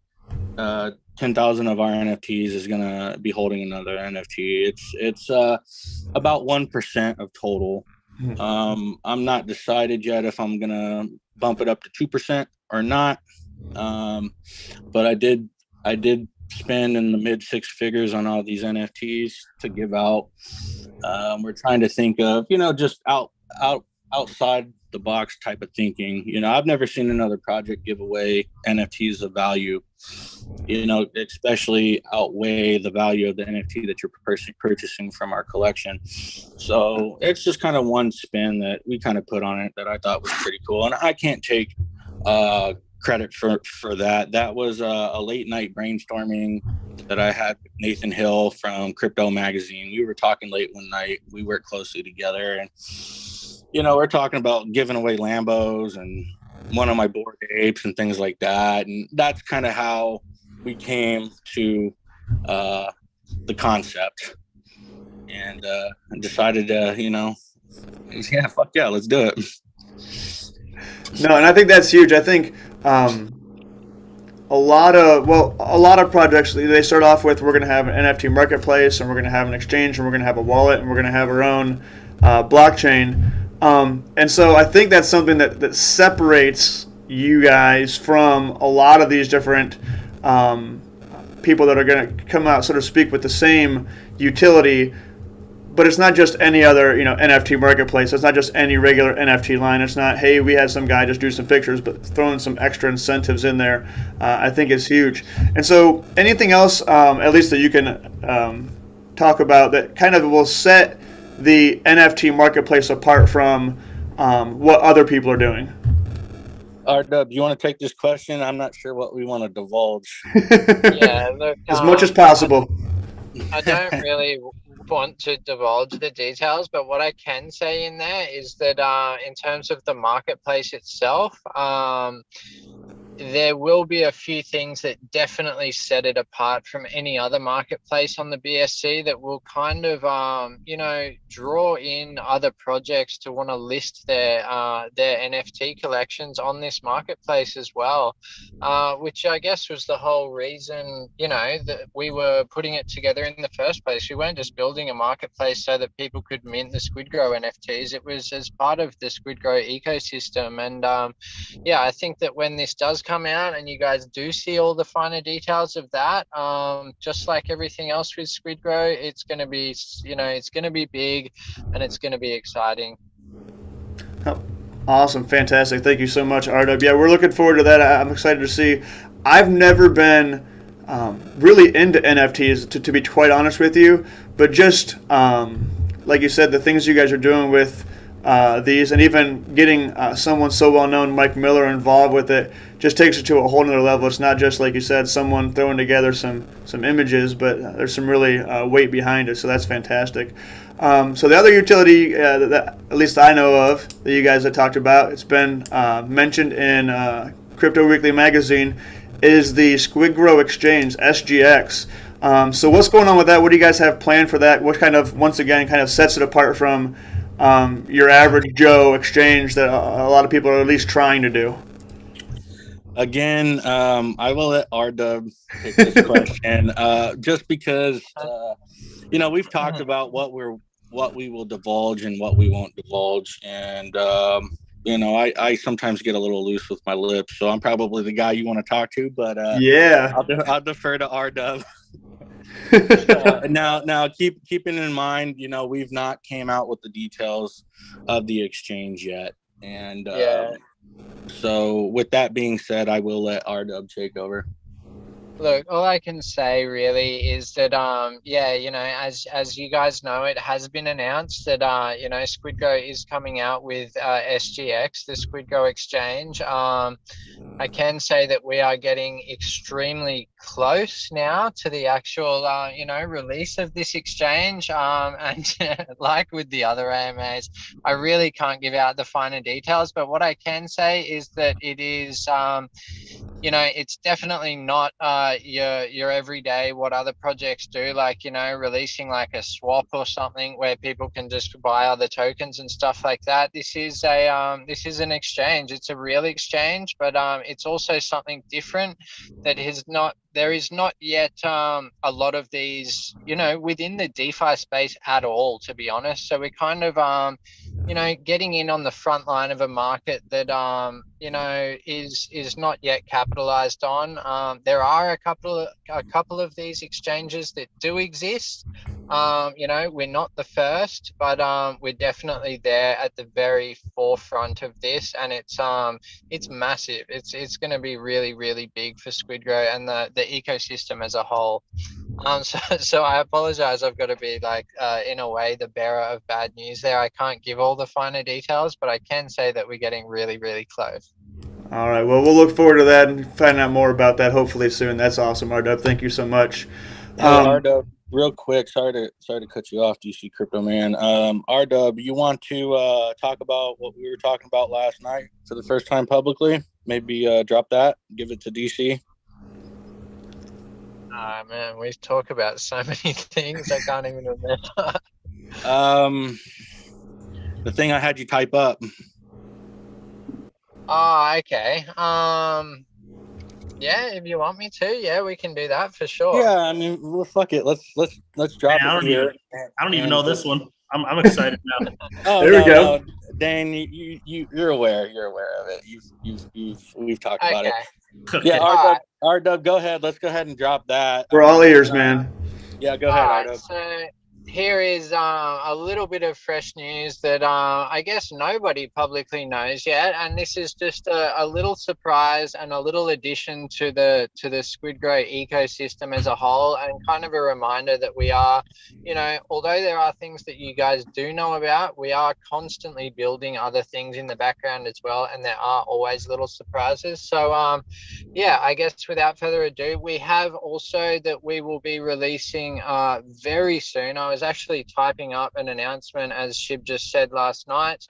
of our NFTs is going to be holding another NFT. It's about 1% of total. I'm not decided yet if I'm going to bump it up to 2% or not. But I did spend in the mid six figures on all these NFTs to give out. We're trying to think of, just outside the box type of thinking. I've never seen another project give away NFTs of value, especially outweigh the value of the NFT that you're purchasing from our collection. So it's just kind of one spin that we kind of put on it that I thought was pretty cool. And I can't take credit for that. That was a late night brainstorming that I had with Nathan Hill from Crypto Magazine. We were talking late one night. We work closely together, and we're talking about giving away Lambos and one of my Bored Apes and things like that. And that's kind of how we came to the concept and decided to, fuck yeah, let's do it. No, and I think that's huge. I think a lot of projects, they start off with, we're going to have an NFT marketplace, and we're going to have an exchange, and we're going to have a wallet, and we're going to have our own blockchain. And so I think that's something that separates you guys from a lot of these different people that are going to come out, so to speak, with the same utility. But it's not just any other, NFT marketplace. It's not just any regular NFT line. It's not, hey, we had some guy just do some pictures, but throwing some extra incentives in there, I think is huge. And so anything else, at least that you can talk about that kind of will set the NFT marketplace apart from what other people are doing? RW, you want to take this question? I'm not sure what we want to divulge. Yeah, look, as much as possible. I don't really want to divulge the details, but what I can say in there is that in terms of the marketplace itself, there will be a few things that definitely set it apart from any other marketplace on the BSC that will kind of, draw in other projects to want to list their NFT collections on this marketplace as well, which I guess was the whole reason, that we were putting it together in the first place. We weren't just building a marketplace so that people could mint the SquidGrow NFTs. It was as part of the SquidGrow ecosystem. And I think that when this does come out and you guys do see all the finer details of that, just like everything else with SquidGrow, it's going to be, it's going to be big and it's going to be exciting. Awesome, fantastic. Thank you so much, RW. Yeah, we're looking forward to that. I'm excited to see. I've never been really into NFTs, to be quite honest with you, but just like you said, the things you guys are doing with these, and even getting someone so well known, Mike Miller, involved with it, just takes it to a whole nother level. It's not just, like you said, someone throwing together some images, but there's some really weight behind it. So that's fantastic. So the other utility that at least I know of that you guys have talked about, it's been mentioned in Crypto Weekly magazine, is the SquidGrow exchange, SGX. So what's going on with that? What do you guys have planned for that? What kind of, once again, kind of sets it apart from your average Joe exchange that a lot of people are at least trying to do? Again, I will let R-Dub take this question, just because, we've talked about what we will divulge and what we won't divulge. And, I sometimes get a little loose with my lips, so I'm probably the guy you want to talk to, but Yeah. I'll defer to R-Dub. Now keeping in mind, we've not came out with the details of the exchange yet. And so with that being said, I will let R-Dub take over. Look, all I can say really is that, as you guys know, it has been announced that, SquidGrow is coming out with SGX, the SquidGrow exchange. I can say that we are getting extremely close now to the actual, release of this exchange. And like with the other AMAs, I really can't give out the finer details. But what I can say is that it is, it's definitely not your everyday what other projects do, like, releasing like a swap or something where people can just buy other tokens and stuff like that. This is an exchange. It's a real exchange, but it's also something different that there is not yet a lot of these, within the DeFi space at all, to be honest. So we're kind of getting in on the front line of a market that is not yet capitalized on. There are a couple of these exchanges that do exist. We're not the first, but we're definitely there at the very forefront of this, and it's massive. It's going to be really, really big for SquidGrow and the ecosystem as a whole. So I apologize. I've got to be in a way, the bearer of bad news there. I can't give all the finer details, but I can say that we're getting really, really close. All right. Well, we'll look forward to that and find out more about that hopefully soon. That's awesome, R-Dub. Thank you so much. Hey, R-Dub, real quick. Sorry to cut you off, DC Crypto Man. R-Dub, you want to talk about what we were talking about last night for the first time publicly? Maybe drop that, give it to DC. Oh, man, we talk about so many things I can't even remember. The thing I had you type up. Oh, okay. Yeah, if you want me to, yeah, we can do that for sure. Yeah, I mean, well, fuck it. Let's drop it here. I don't even know this one. I'm excited now. Oh, there we go. No. Dan, you're aware of it. We've talked about it. Okay. Yeah, R-Dub, go ahead. Let's go ahead and drop that. We're all ears, man. Yeah, go ahead, R-Dub. So here is a little bit of fresh news that I guess nobody publicly knows yet, and this is just a little surprise and a little addition to the SquidGrow ecosystem as a whole, and kind of a reminder that we are, although there are things that you guys do know about, we are constantly building other things in the background as well, and there are always little surprises. So I guess without further ado, we have also that we will be releasing very soon. I was actually typing up an announcement, as Shib just said last night,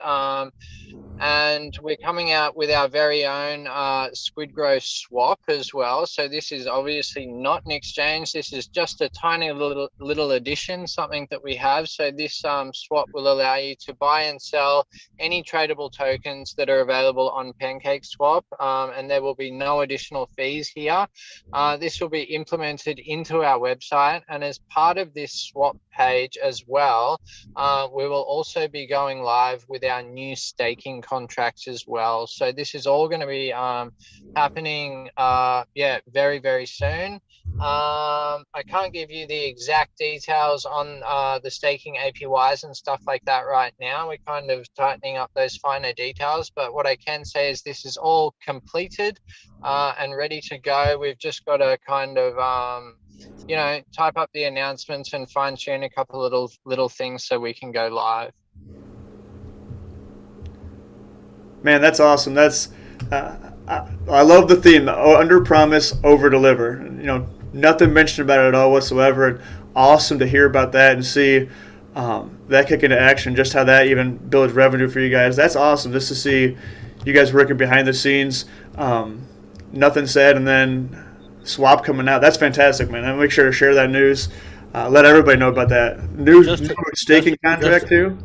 and we're coming out with our very own SquidGrow swap as well. So this is obviously not an exchange. This is just a tiny little addition, something that we have. So this swap will allow you to buy and sell any tradable tokens that are available on PancakeSwap, and there will be no additional fees here. This will be implemented into our website, and as part of this swap page, page as well, we will also be going live with our new staking contracts as well. So this is all going to be happening, very, very soon. I can't give you the exact details on the staking APYs and stuff like that right now. We're kind of tightening up those finer details, but what I can say is this is all completed and ready to go. We've just got to kind of type up the announcements and fine tune a couple little things so we can go live. Man, that's awesome. That's I love the theme: under promise, over deliver. Nothing mentioned about it at all whatsoever. And awesome to hear about that and see that kick into action. Just how that even builds revenue for you guys. That's awesome. Just to see you guys working behind the scenes. Nothing said, and then swap coming out. That's fantastic, man. I'll make sure to share that news. Let everybody know about that new staking contract too.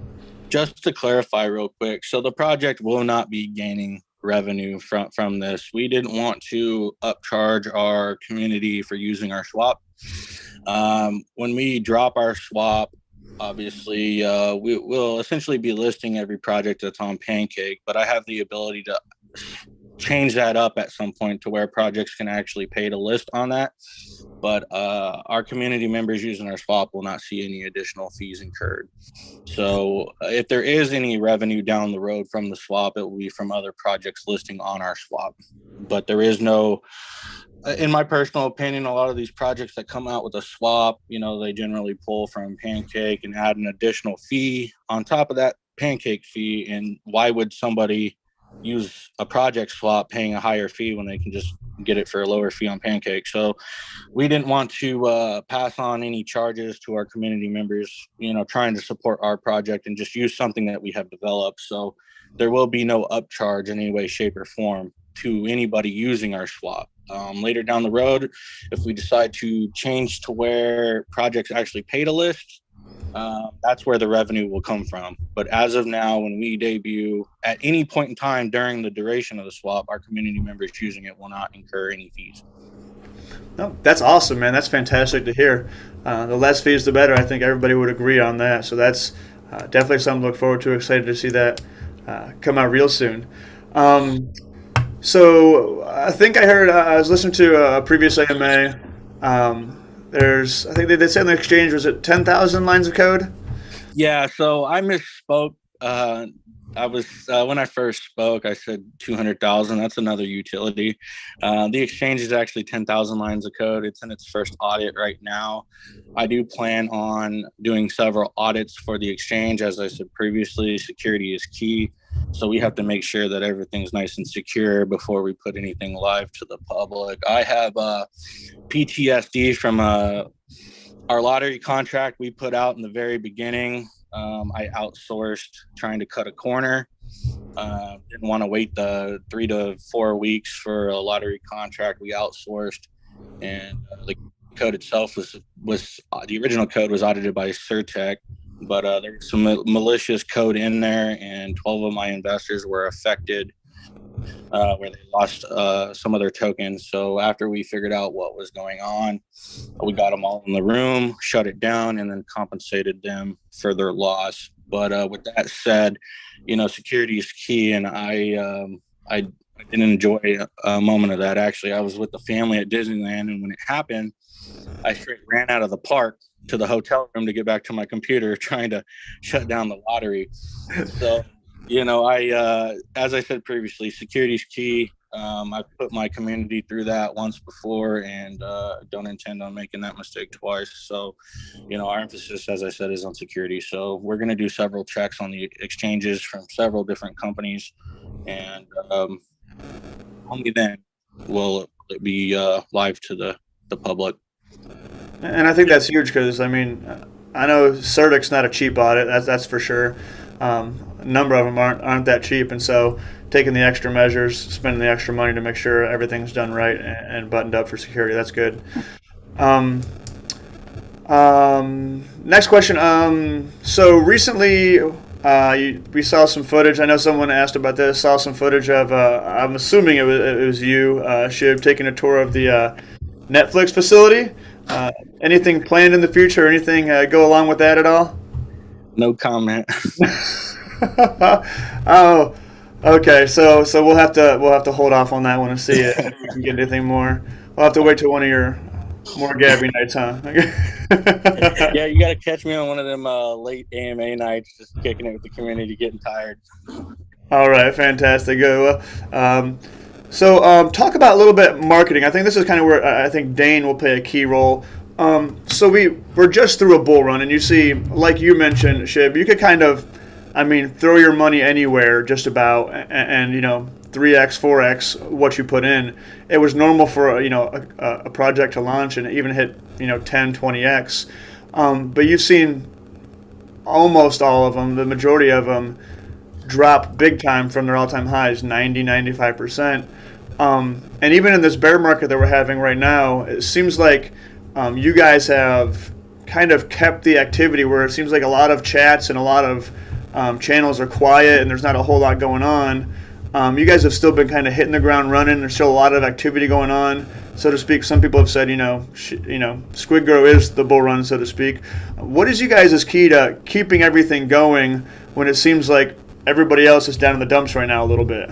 Just to clarify real quick, so the project will not be gaining revenue from this. We didn't want to upcharge our community for using our swap. When we drop our swap, obviously we will essentially be listing every project that's on Pancake, but I have the ability to change that up at some point to where projects can actually pay to list on that. But our community members using our swap will not see any additional fees incurred. So if there is any revenue down the road from the swap, it will be from other projects listing on our swap. But there is no, in my personal opinion, a lot of these projects that come out with a swap, they generally pull from Pancake and add an additional fee on top of that Pancake fee. And why would somebody use a project swap paying a higher fee when they can just get it for a lower fee on Pancake? So we didn't want to pass on any charges to our community members, trying to support our project and just use something that we have developed. So there will be no upcharge in any way, shape, or form to anybody using our swap. Later down the road, if we decide to change to where projects actually pay to list, that's where the revenue will come from. But as of now, when we debut at any point in time during the duration of the swap, our community members using it will not incur any fees. No, that's awesome, man. That's fantastic to hear. The less fees, the better. I think everybody would agree on that. So that's definitely something to look forward to. Excited to see that come out real soon. So I think I heard, I was listening to a previous AMA. I think they said in the exchange, was it 10,000 lines of code? Yeah, so I misspoke. When I first spoke, I said 200,000. That's another utility. The exchange is actually 10,000 lines of code. It's in its first audit right now. I do plan on doing several audits for the exchange. As I said previously, security is key. So we have to make sure that everything's nice and secure before we put anything live to the public. I have PTSD from our lottery contract we put out in the very beginning. I outsourced trying to cut a corner. Didn't want to wait the 3 to 4 weeks for a lottery contract. We outsourced, and the code itself was the original code was audited by Certec, but there was some malicious code in there, and 12 of my investors were affected, where they lost some of their tokens. So after we figured out what was going on, we got them all in the room, shut it down, and then compensated them for their loss. But with that said, security is key, and I didn't enjoy a moment of that. Actually, I was with the family at Disneyland, and when it happened, I straight ran out of the park to the hotel room to get back to my computer, trying to shut down the lottery. So, as I said previously, security is key. I've put my community through that once before, and don't intend on making that mistake twice. So, our emphasis, as I said, is on security. So we're going to do several checks on the exchanges from several different companies, and only then will it be live to the public. And I think that's huge because, I know Certic's not a cheap audit, that's for sure. A number of them aren't that cheap, and so taking the extra measures, spending the extra money to make sure everything's done right and buttoned up for security, that's good. Next question. So recently we saw some footage. I know someone asked about this. Saw some footage of, I'm assuming it was you, Shib, taking a tour of the Netflix facility. Anything planned in the future? Anything go along with that at all? No comment. Oh, okay. So we'll have to hold off on that one and see if we can get anything more. We'll have to wait till one of your more Gabby nights, huh? Yeah, you got to catch me on one of them late AMA nights, just kicking it with the community, getting tired. All right, fantastic. Good. Well, talk about a little bit marketing. I think this is kind of where I think Dane will play a key role. So we're just through a bull run, and you see, like you mentioned, Shib, you could kind of, I mean, throw your money anywhere just about, and 3x, 4x what you put in. It was normal for a project to launch and even hit 10, 20x. But you've seen almost all of them, the majority of them, drop big time from their all-time highs, 90, 95%. And even in this bear market that we're having right now, it seems like you guys have kind of kept the activity where it seems like a lot of chats and a lot of channels are quiet and there's not a whole lot going on. You guys have still been kind of hitting the ground running. There's still a lot of activity going on, so to speak. Some people have said, SquidGrow is the bull run, so to speak. What is you guys' key to keeping everything going when it seems like everybody else is down in the dumps right now a little bit?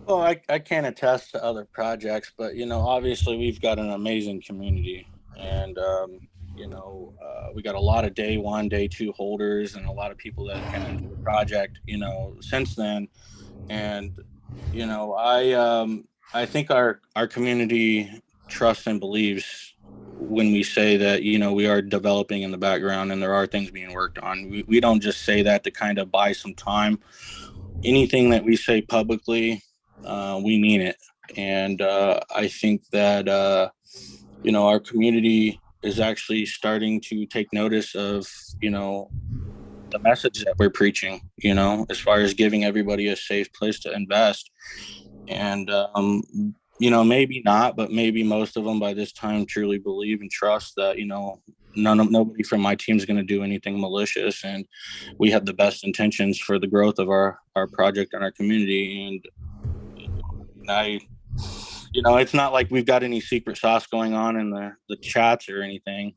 Well, I can't attest to other projects, but obviously we've got an amazing community, and we got a lot of day one, day two holders, and a lot of people that came into the project, since then. And I think our community trusts and believes when we say that we are developing in the background and there are things being worked on. We don't just say that to kind of buy some time. Anything that we say publicly, we mean it. And I think that our community is actually starting to take notice of the message that we're preaching, as far as giving everybody a safe place to invest. And maybe not, but maybe most of them by this time truly believe and trust that nobody from my team is going to do anything malicious, and we have the best intentions for the growth of our project and our community. And it's not like we've got any secret sauce going on in the chats or anything.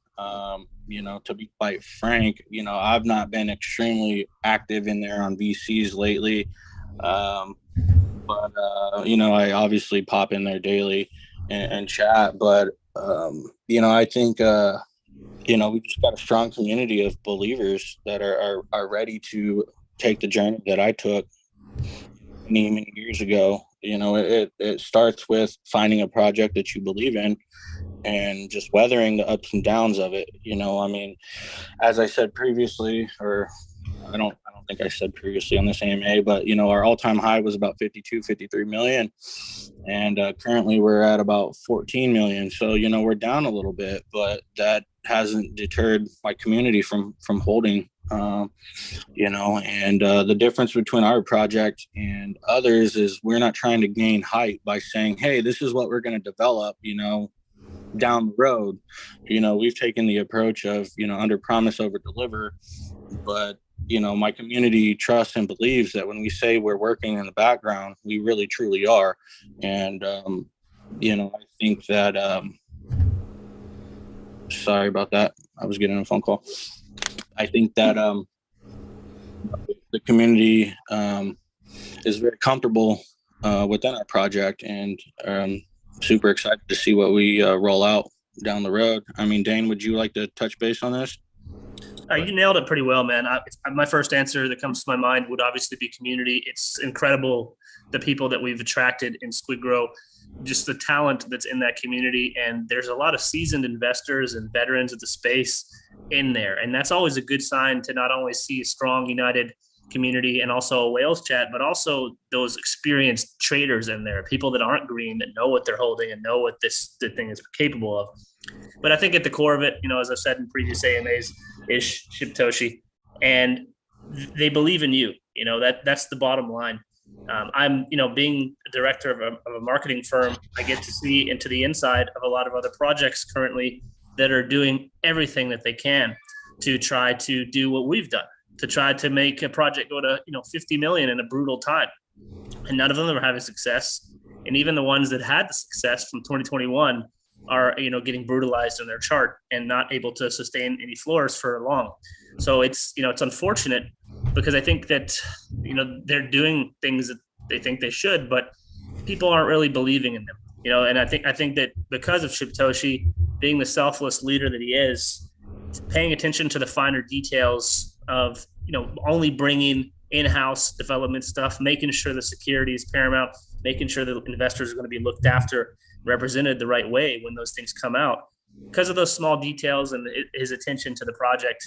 To be quite frank, I've not been extremely active in there on VCs lately. But I obviously pop in there daily and chat. But, I think, we just got a strong community of believers that are ready to take the journey that I took many years ago. It starts with finding a project that you believe in and just weathering the ups and downs of it. As I said previously, or I don't think I said previously on this AMA, but our all-time high was about 53 million, and currently we're at about 14 million. So we're down a little bit, but that hasn't deterred my community from holding. And the difference between our project and others is we're not trying to gain hype by saying, hey, this is what we're going to develop, down the road. We've taken the approach of, under promise, over deliver. But, my community trusts and believes that when we say we're working in the background, we really truly are. And, I think that, sorry about that. I was getting a phone call. I think that the community is very comfortable within our project, and super excited to see what we roll out down the road. I mean, Dane, would you like to touch base on this? You nailed it pretty well, man. My first answer that comes to my mind would obviously be community. It's incredible, the people that we've attracted in SquidGrow, just the talent that's in that community. And there's a lot of seasoned investors and veterans of the space in there. And that's always a good sign to not only see a strong, united community and also a whales chat, but also those experienced traders in there, people that aren't green, that know what they're holding and know what the thing is capable of. But I think at the core of it, as I've said in previous AMAs, is Shibtoshi, and they believe in you. That's the bottom line. I'm, being the director of a marketing firm, I get to see into the inside of a lot of other projects currently that are doing everything that they can to try to do what we've done, to try to make a project go to 50 million in a brutal time, and none of them are having success. And even the ones that had the success from 2021 are getting brutalized in their chart and not able to sustain any floors for long. So it's it's unfortunate because I think that they're doing things that they think they should, but people aren't really believing in them. And I think that because of Shibtoshi being the selfless leader that he is, paying attention to the finer details of only bringing in-house development stuff, making sure the security is paramount, making sure that investors are going to be looked after, represented the right way when those things come out. Because of those small details and his attention to the project,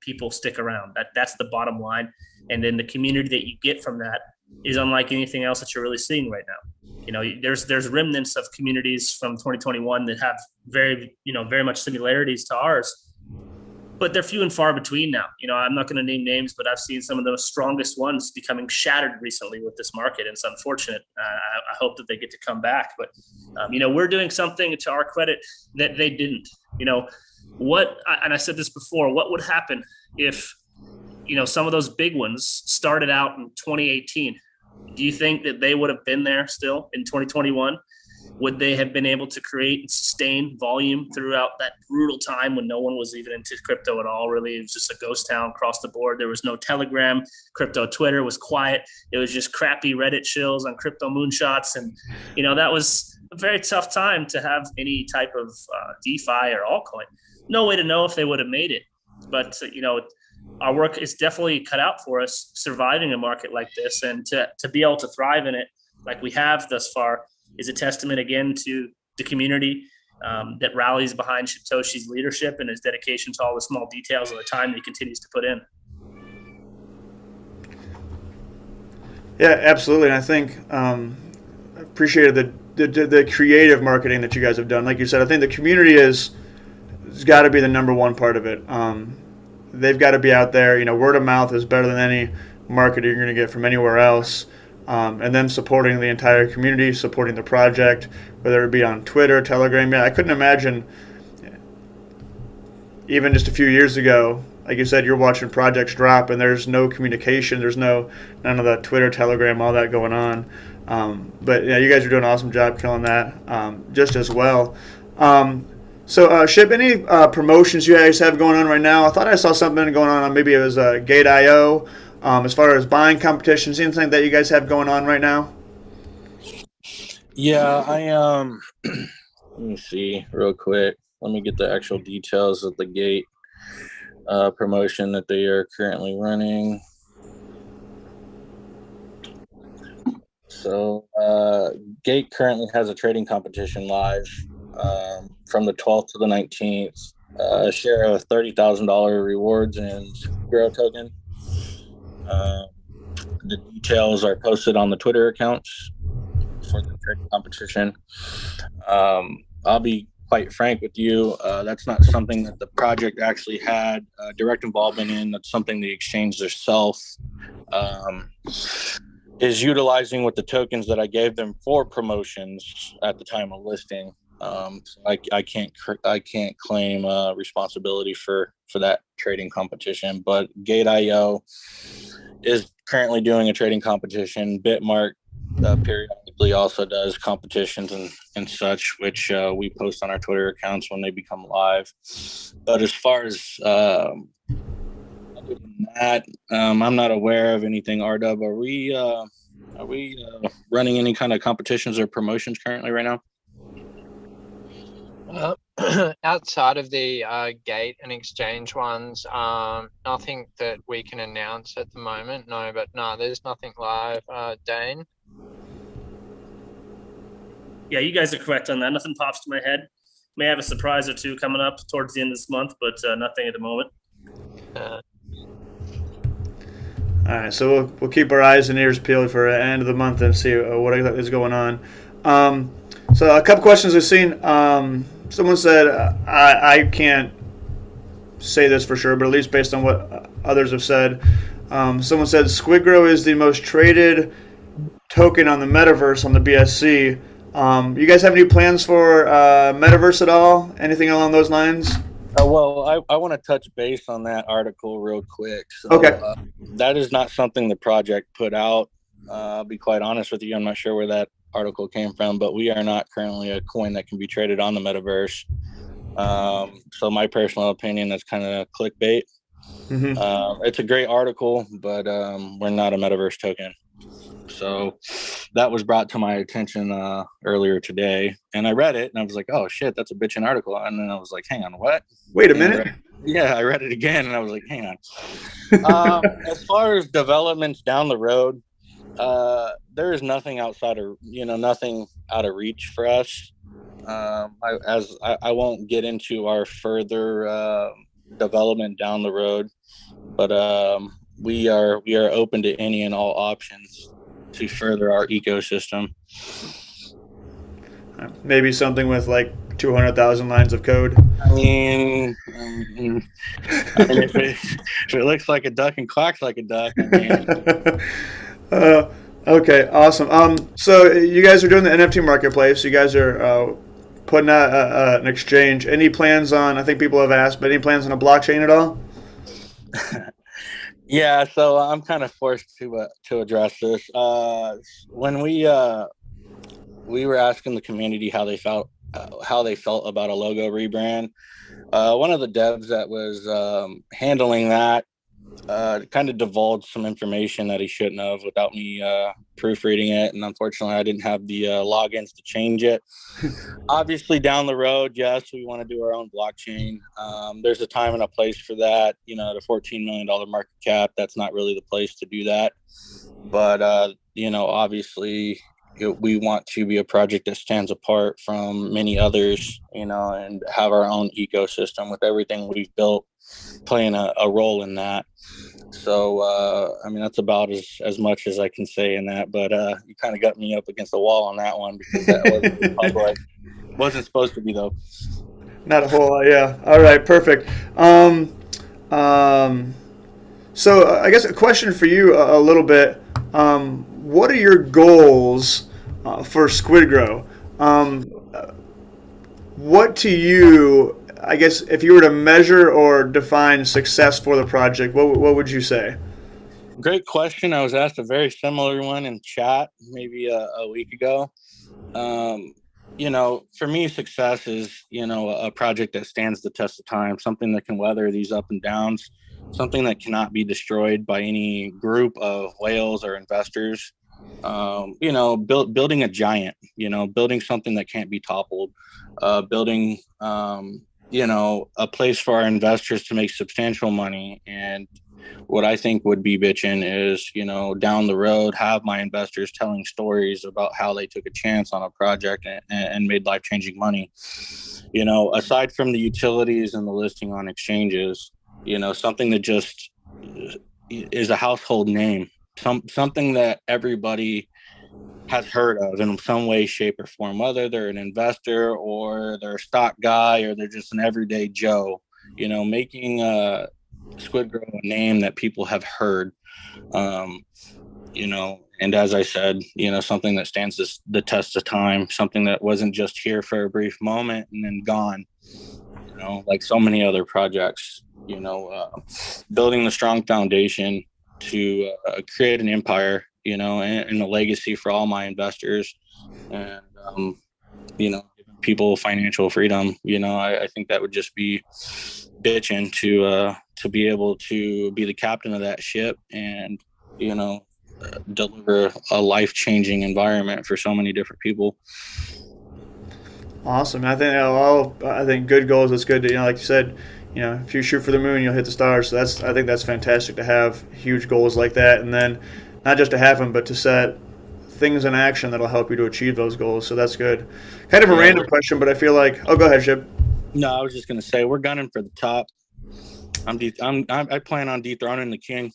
people stick around. That's the bottom line. And then the community that you get from that is unlike anything else that you're really seeing right now. There's remnants of communities from 2021 that have very much similarities to ours, but they're few and far between now. I'm not going to name names, but I've seen some of the strongest ones becoming shattered recently with this market. And it's unfortunate. I hope that they get to come back. But, we're doing something to our credit that they didn't. And I said this before, what would happen if, some of those big ones started out in 2018? Do you think that they would have been there still in 2021? Would they have been able to create and sustain volume throughout that brutal time when no one was even into crypto at all? Really, it was just a ghost town across the board. There was no Telegram. Crypto Twitter was quiet. It was just crappy Reddit shills on crypto moonshots. And, that was a very tough time to have any type of DeFi or altcoin. No way to know if they would have made it. But, our work is definitely cut out for us surviving a market like this, and to be able to thrive in it like we have thus far is a testament again to the community that rallies behind Shibtoshi's leadership and his dedication to all the small details of the time that he continues to put in. Yeah, absolutely. And I think appreciated the creative marketing that you guys have done. Like you said, I think the community has got to be the number one part of it. They've got to be out there. Word of mouth is better than any marketing you're going to get from anywhere else. And then supporting the entire community, supporting the project, whether it be on Twitter, Telegram. Yeah, I couldn't imagine, even just a few years ago, like you said, you're watching projects drop and there's no communication, there's none of the Twitter, Telegram, all that going on. But yeah, you guys are doing an awesome job killing that just as well. So, Shib, any promotions you guys have going on right now? I thought I saw something going on maybe it was Gate.io. As far as buying competitions, anything that you guys have going on right now? Yeah, let me see real quick. Let me get the actual details of the Gate promotion that they are currently running. So Gate currently has a trading competition live from the 12th to the 19th. A share of $30,000 rewards in SquidGrow token. The details are posted on the Twitter accounts for the trading competition. I'll be quite frank with you. That's not something that the project actually had direct involvement in. That's something the exchange themselves is utilizing with the tokens that I gave them for promotions at the time of listing. So I can't claim responsibility for that trading competition, but Gate.io is currently doing a trading competition. Bitmark periodically also does competitions and such, which we post on our Twitter accounts when they become live. But as far as other than that, I'm not aware of anything. RW, are we running any kind of competitions or promotions currently right now? Outside of the Gate and exchange ones, nothing that we can announce at the moment. No, there's nothing live. Dane? Yeah, you guys are correct on that. Nothing pops to my head. May have a surprise or two coming up towards the end of this month, but nothing at the moment. All right, so we'll keep our eyes and ears peeled for the end of the month and see what is going on. So a couple questions I've seen. Someone said, I can't say this for sure, but at least based on what others have said, someone said SquidGrow is the most traded token on the metaverse on the BSC. You guys have any plans for metaverse at all? Anything along those lines? Well, I want to touch base on that article real quick. So, okay. That is not something the project put out. I'll be quite honest with you. I'm not sure where that article came from, but we are not currently a coin that can be traded on the metaverse. So my personal opinion, that's kind of clickbait. It's a great article, but we're not a metaverse token. So that was brought to my attention earlier today, and I read it and I was like, oh shit, that's a bitchin' article. And then I was like, hang on, what? Wait a minute. I read it again and I was like, hang on. As far as developments down the road, there is nothing outside of, nothing out of reach for us. I won't get into our further development down the road, but we are open to any and all options to further our ecosystem. Maybe something with like 200,000 lines of code. I mean, if it looks like a duck and quacks like a duck, okay, awesome. So you guys are doing the NFT marketplace. You guys are putting out an exchange. Any plans on, I think people have asked, but any plans on a blockchain at all? Yeah, so I'm kind of forced to address this. When we were asking the community how they felt about a logo rebrand, one of the devs that was handling that kind of divulged some information that he shouldn't have without me proofreading it, and unfortunately I didn't have the logins to change it. Obviously down the road, yes, we want to do our own blockchain. There's a time and a place for that. The $14 million market cap, that's not really the place to do that, but obviously we want to be a project that stands apart from many others, and have our own ecosystem with everything we've built playing a role in that. So, that's about as much as I can say in that, but you kind of got me up against the wall on that one because that wasn't public. Wasn't supposed to be, though. Not a whole lot, yeah. All right, perfect. So I guess a question for you a little bit. What are your goals for SquidGrow? What to you, I guess, if you were to measure or define success for the project, what would you say? Great question. I was asked a very similar one in chat maybe a week ago. For me, success is, a project that stands the test of time, something that can weather these up and downs, something that cannot be destroyed by any group of whales or investors. Building a giant, building something that can't be toppled, building, a place for our investors to make substantial money. And what I think would be bitchin' is, down the road, have my investors telling stories about how they took a chance on a project and made life-changing money. Aside from the utilities and the listing on exchanges, something that just is a household name, something that everybody has heard of in some way, shape, or form, whether they're an investor or they're a stock guy or they're just an everyday Joe, making SquidGrow a name that people have heard, and as I said, something that stands the test of time, something that wasn't just here for a brief moment and then gone, like so many other projects, building the strong foundation to create an empire, and a legacy for all my investors, and giving people financial freedom. I think that would just be bitching to be able to be the captain of that ship and deliver a life-changing environment for so many different people. Awesome. I think good goals. It's good to, like you said, if you shoot for the moon, you'll hit the stars. So I think that's fantastic to have huge goals like that, and then not just to have them, but to set things in action that'll help you to achieve those goals. So that's good. Kind of a random question, but I feel like, go ahead, Shib. No, I was just gonna say we're gunning for the top. I plan on dethroning the king.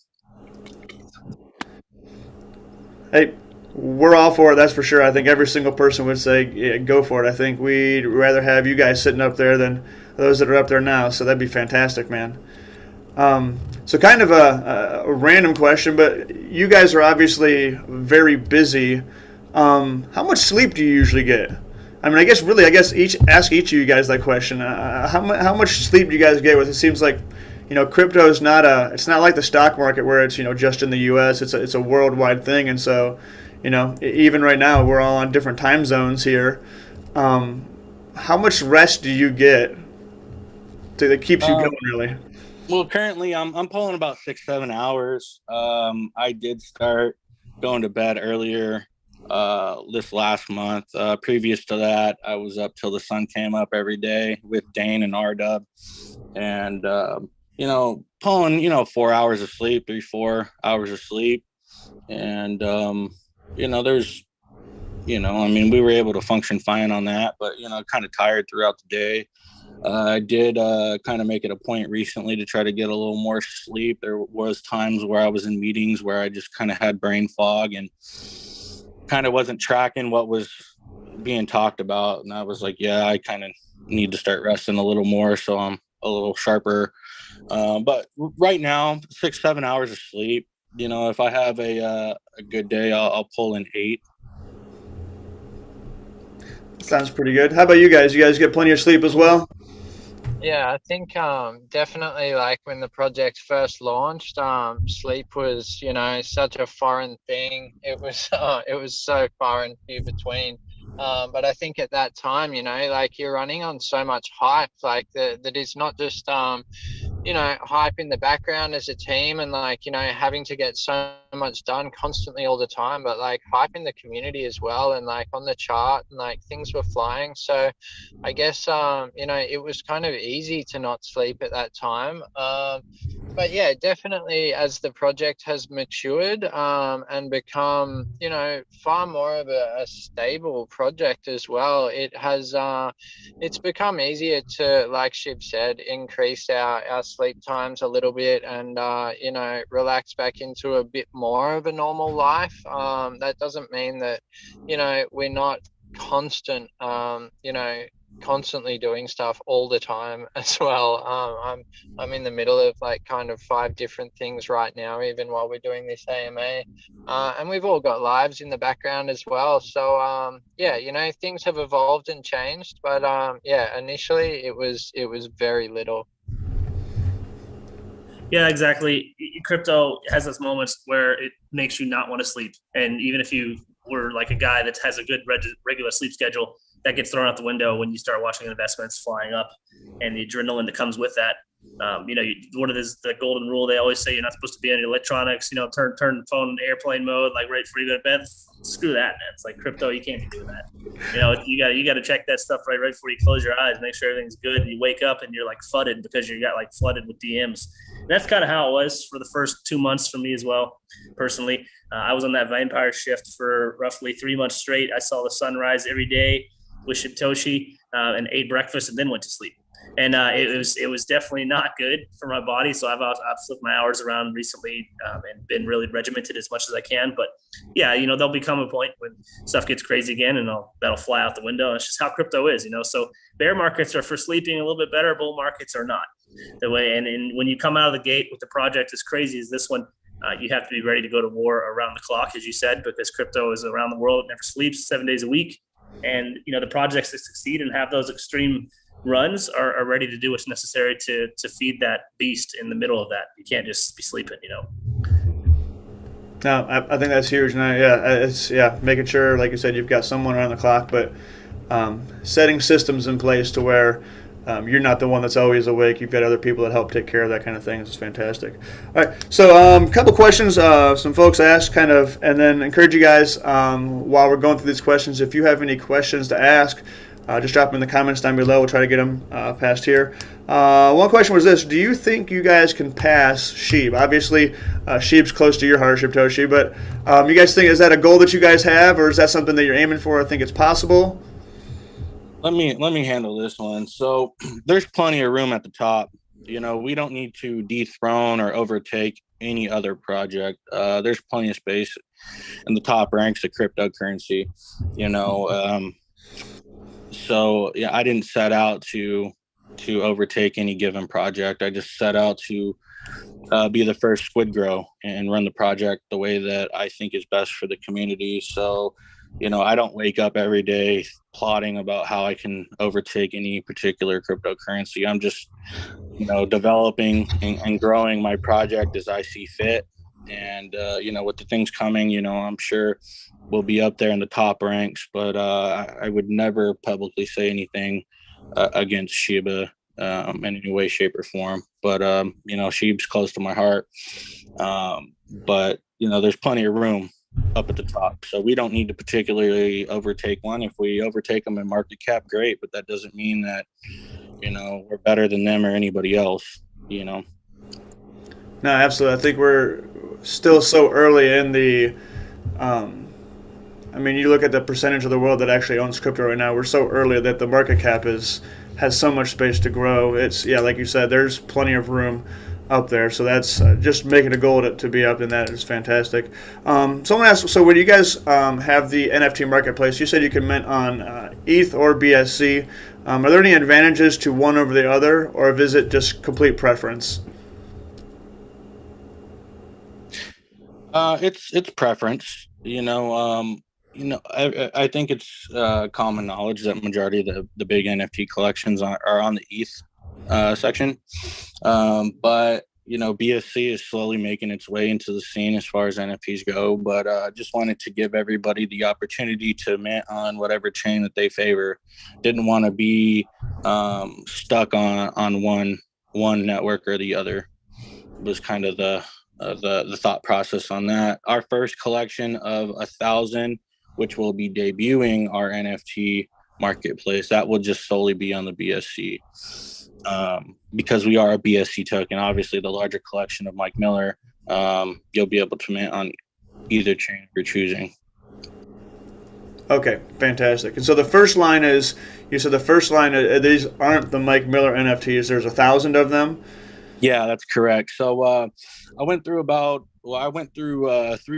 Hey, we're all for it, that's for sure. I think every single person would say, yeah, go for it. I think we'd rather have you guys sitting up there than those that are up there now. So that'd be fantastic, man. So kind of a random question, but you guys are obviously very busy. How much sleep do you usually get? I mean, ask each of you guys that question. How much sleep do you guys get with? It seems like, crypto is it's not like the stock market where it's, just in the U.S. It's a worldwide thing. And so, even right now we're all on different time zones here. How much rest do you get that keeps you going, really? Well, currently I'm pulling about 6-7 hours. I did start going to bed earlier this last month. Previous to that, I was up till the sun came up every day with Dane and RW, and pulling 4 hours of sleep, 3-4 hours of sleep, and there's we were able to function fine on that, but kind of tired throughout the day. I did kind of make it a point recently to try to get a little more sleep. There was times where I was in meetings where I just kind of had brain fog and kind of wasn't tracking what was being talked about. And I was like, yeah, I kind of need to start resting a little more so I'm a little sharper. But right now, 6-7 hours of sleep. If I have a good day, I'll pull in 8. Sounds pretty good. How about you guys? You guys get plenty of sleep as well? Yeah, I think definitely like when the project first launched, sleep was, such a foreign thing. It was so far and few between. But I think at that time, like you're running on so much hype, like that is not just hype in the background as a team and like, having to get so much done constantly all the time, but like hype in the community as well and like on the chart and like things were flying. So I guess, it was kind of easy to not sleep at that time. But yeah, definitely as the project has matured and become, far more of a stable project as well, it's become easier to, like Shib said, increase our sleep times a little bit and, relax back into a bit more of a normal life. That doesn't mean that, we're not constantly doing stuff all the time as well. I'm in the middle of like kind of 5 different things right now, even while we're doing this AMA, and we've all got lives in the background as well. So things have evolved and changed, but initially it was very little. Yeah, exactly. Crypto has those moments where it makes you not want to sleep. And even if you were like a guy that has a good regular sleep schedule, that gets thrown out the window when you start watching investments flying up and the adrenaline that comes with that. One of the golden rule, they always say you're not supposed to be on electronics, turn the phone airplane mode, like right before you go to bed. Screw that, man. It's like crypto. You can't be doing that. You got to check that stuff right before you close your eyes, make sure everything's good. And you wake up and you're like flooded because you got like flooded with DMs. And that's kind of how it was for the first 2 months for me as well. Personally, I was on that vampire shift for roughly 3 months straight. I saw the sunrise every day with Satoshi and ate breakfast and then went to sleep. And it was definitely not good for my body. So I've flipped my hours around recently and been really regimented as much as I can. But yeah, there'll become a point when stuff gets crazy again and that'll fly out the window. And it's just how crypto is, So bear markets are for sleeping a little bit better. Bull markets are not the way. And when you come out of the gate with the project as crazy as this one, you have to be ready to go to war around the clock, as you said, because crypto is around the world. It never sleeps, 7 days a week. And, the projects that succeed and have those extreme runs are ready to do what's necessary to feed that beast in the middle of that. You can't just be sleeping, No, I think that's huge. And making sure, like you said, you've got someone around the clock, but setting systems in place to where you're not the one that's always awake. You've got other people that help take care of that kind of thing. It's fantastic. All right, so a couple questions some folks asked, and then encourage you guys while we're going through these questions, if you have any questions to ask, just drop them in the comments down below. We'll try to get them passed here. One question was this: do you think you guys can pass Sheeb? Obviously, Sheeb's close to your heart, Toshi, but you guys think, is that a goal that you guys have, or is that something that you're aiming for? I think it's possible. Let me handle this one. So there's plenty of room at the top. We don't need to dethrone or overtake any other project. There's plenty of space in the top ranks of cryptocurrency. So yeah, I didn't set out to overtake any given project. I just set out to be the first SquidGrow and run the project the way that I think is best for the community. So, I don't wake up every day plotting about how I can overtake any particular cryptocurrency. I'm just, developing and growing my project as I see fit. And, with the things coming, I'm sure we'll be up there in the top ranks, but I would never publicly say anything against Shiba in any way, shape, or form. But, Shiba's close to my heart. But, there's plenty of room up at the top. So we don't need to particularly overtake one. If we overtake them in market cap, great. But that doesn't mean that, we're better than them or anybody else, No, absolutely. I think we're still so early in the you look at the percentage of the world that actually owns crypto right now. We're so early that the market cap has so much space to grow. It's like you said, there's plenty of room up there. So that's just making a goal to be up in that is fantastic. Someone asked, so when you guys have the NFT marketplace, you said you can mint on ETH or BSC. Are there any advantages to one over the other, or is it just complete preference? It's preference. I think it's common knowledge that majority of the big NFT collections are on the ETH section. But BSC is slowly making its way into the scene as far as NFTs go. But I just wanted to give everybody the opportunity to mint on whatever chain that they favor. Didn't want to be stuck on one network or the other. Was kind of the thought process on that. Our first collection of 1,000, which will be debuting our NFT marketplace, that will just solely be on the BSC. Because we are a BSC token, obviously the larger collection of Mike Miller, you'll be able to mint on either chain you're choosing. Okay, fantastic. And so the first line is, you said these aren't the Mike Miller NFTs. There's 1,000 of them. Yeah, that's correct. So I went through 3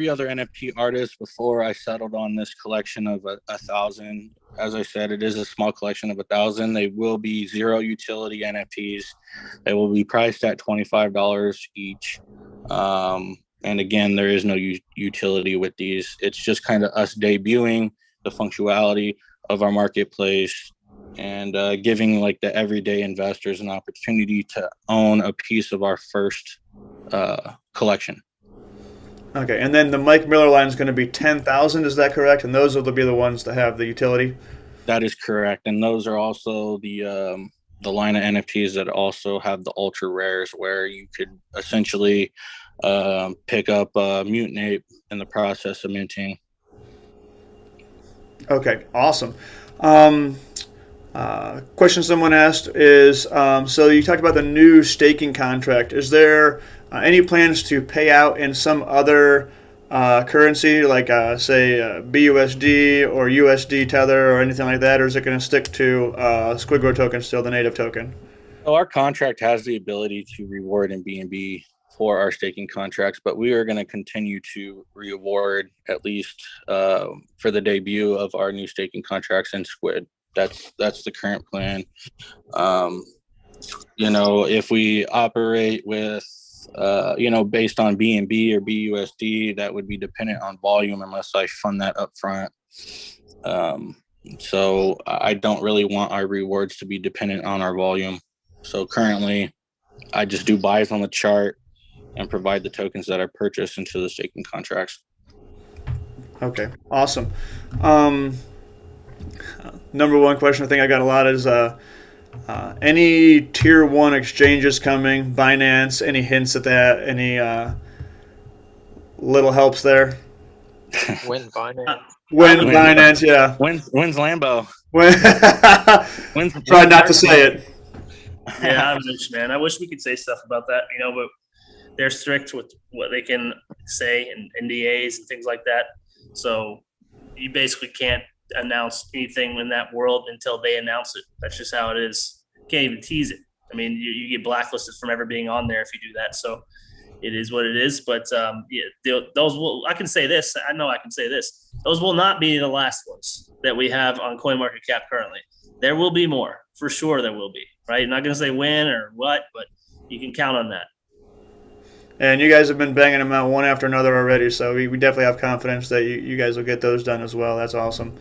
other NFT artists before I settled on this collection of 1,000. As I said, it is a small collection of 1,000. They will be zero utility NFTs. They will be priced at $25 each. And again, there is no utility with these. It's just kind of us debuting the functionality of our marketplace and giving like the everyday investors an opportunity to own a piece of our first collection. Okay, and then the Mike Miller line is going to be 10,000. Is that correct? And those will be the ones that have the utility. That is correct, and those are also the line of NFTs that also have the ultra rares, where you could essentially pick up Mutant Ape in the process of minting. Okay, awesome. Question someone asked is, so you talked about the new staking contract. Is there any plans to pay out in some other currency, like say BUSD or USD Tether or anything like that, or is it going to stick to SquidGrow token still, the native token? So our contract has the ability to reward in BNB for our staking contracts, but we are going to continue to reward at least for the debut of our new staking contracts in Squid. That's the current plan. If we operate with, based on BNB or BUSD, that would be dependent on volume unless I fund that up front. So I don't really want our rewards to be dependent on our volume. So currently, I just do buys on the chart and provide the tokens that I purchase into the staking contracts. Okay, awesome. Number one question I think I got a lot is any tier 1 exchanges coming, Binance, any hints at that, any little helps there? When Binance. Binance, yeah. When's Lambo? Try not to say it. Yeah, I wish we could say stuff about that, but they're strict with what they can say and NDAs and things like that. So you basically can't announce anything in that world until they announce it. That's just how it is. Can't even tease it. I mean, you get blacklisted from ever being on there if you do that. So it is what it is. But those will. I can say this. I know I can say this. Those will not be the last ones that we have on CoinMarketCap currently. There will be more for sure. There will be. Right. I'm not going to say when or what, but you can count on that. And you guys have been banging them out one after another already, so we definitely have confidence that you guys will get those done as well. That's awesome.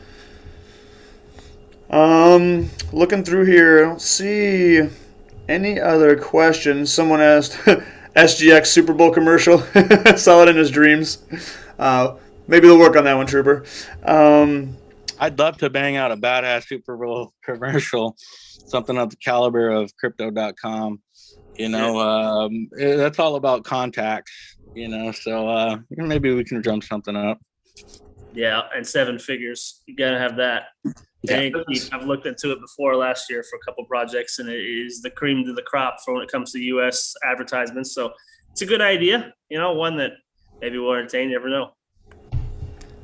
Looking through here, I don't see any other questions. Someone asked SGX Super Bowl commercial. Saw it in his dreams. Maybe they'll work on that one, Trooper. I'd love to bang out a badass Super Bowl commercial, something of the caliber of crypto.com. That's all about contacts, so maybe we can drum something up. Yeah, and 7 figures. You got to have that. Yeah. I've looked into it before last year for a couple projects, and it is the cream to the crop for when it comes to U.S. advertisements. So it's a good idea, one that maybe will entertain. You never know.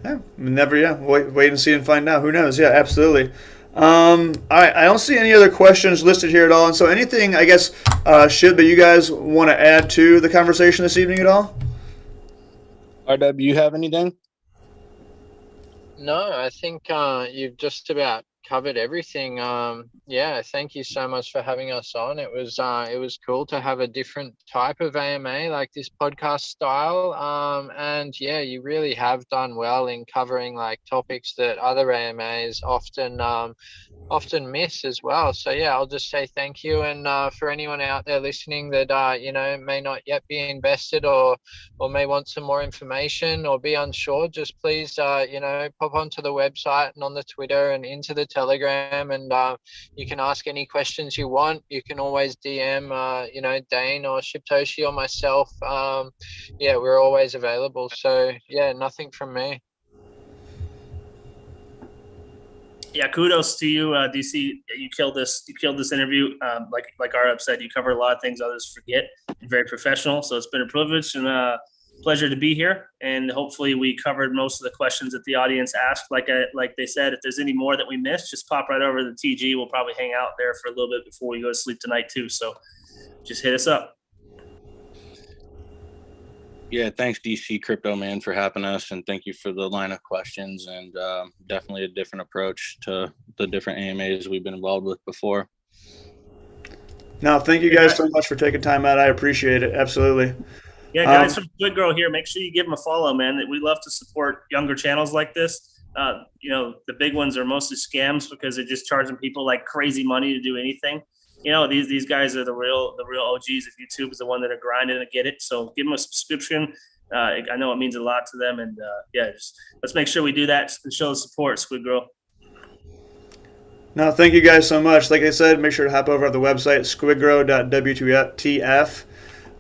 Yeah, never. Yeah, wait and see and find out. Who knows? Yeah, absolutely. All right, I don't see any other questions listed here at all. And so anything, I guess, that you guys want to add to the conversation this evening at all? RW, you have anything? No, I think you've just about covered everything. Thank you so much for having us on. It was cool to have a different type of AMA, like this podcast style. And yeah, you really have done well in covering like topics that other AMAs often miss as well. So yeah, I'll just say thank you. And for anyone out there listening that may not yet be invested or may want some more information or be unsure, just please pop onto the website and on the Twitter and into the Telegram, and you can ask any questions you want. You can always DM Dane or Shiptoshi or myself. We're always available. So yeah, nothing from me. Yeah, kudos to you, DC. You killed this interview. Like Arab said, you cover a lot of things others forget. You're very professional, so it's been a privilege and a pleasure to be here. And hopefully, we covered most of the questions that the audience asked. Like they said, if there's any more that we missed, just pop right over to the TG. We'll probably hang out there for a little bit before we go to sleep tonight too. So, just hit us up. Yeah, thanks DC Crypto Man for having us, and thank you for the line of questions, and definitely a different approach to the different AMAs we've been involved with before. No, thank you guys so much for taking time out. I appreciate it. Absolutely. Yeah, guys from SquidGrow here, make sure you give them a follow, man. We love to support younger channels like this. The big ones are mostly scams because they're just charging people like crazy money to do anything. These guys are the real OGs of YouTube, is the one that are grinding to get it. So give them a subscription. I know it means a lot to them, and let's make sure we do that and show the support, SquidGrow. No, thank you guys so much. Like I said, make sure to hop over to the website, squidgrow.wtf.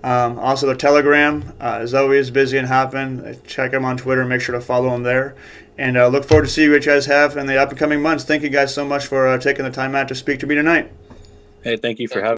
Also, the Telegram is always busy and hopping. Check them on Twitter. Make sure to follow them there. And look forward to see what you guys have in the upcoming months. Thank you guys so much for taking the time out to speak to me tonight. Hey, thank you for having me.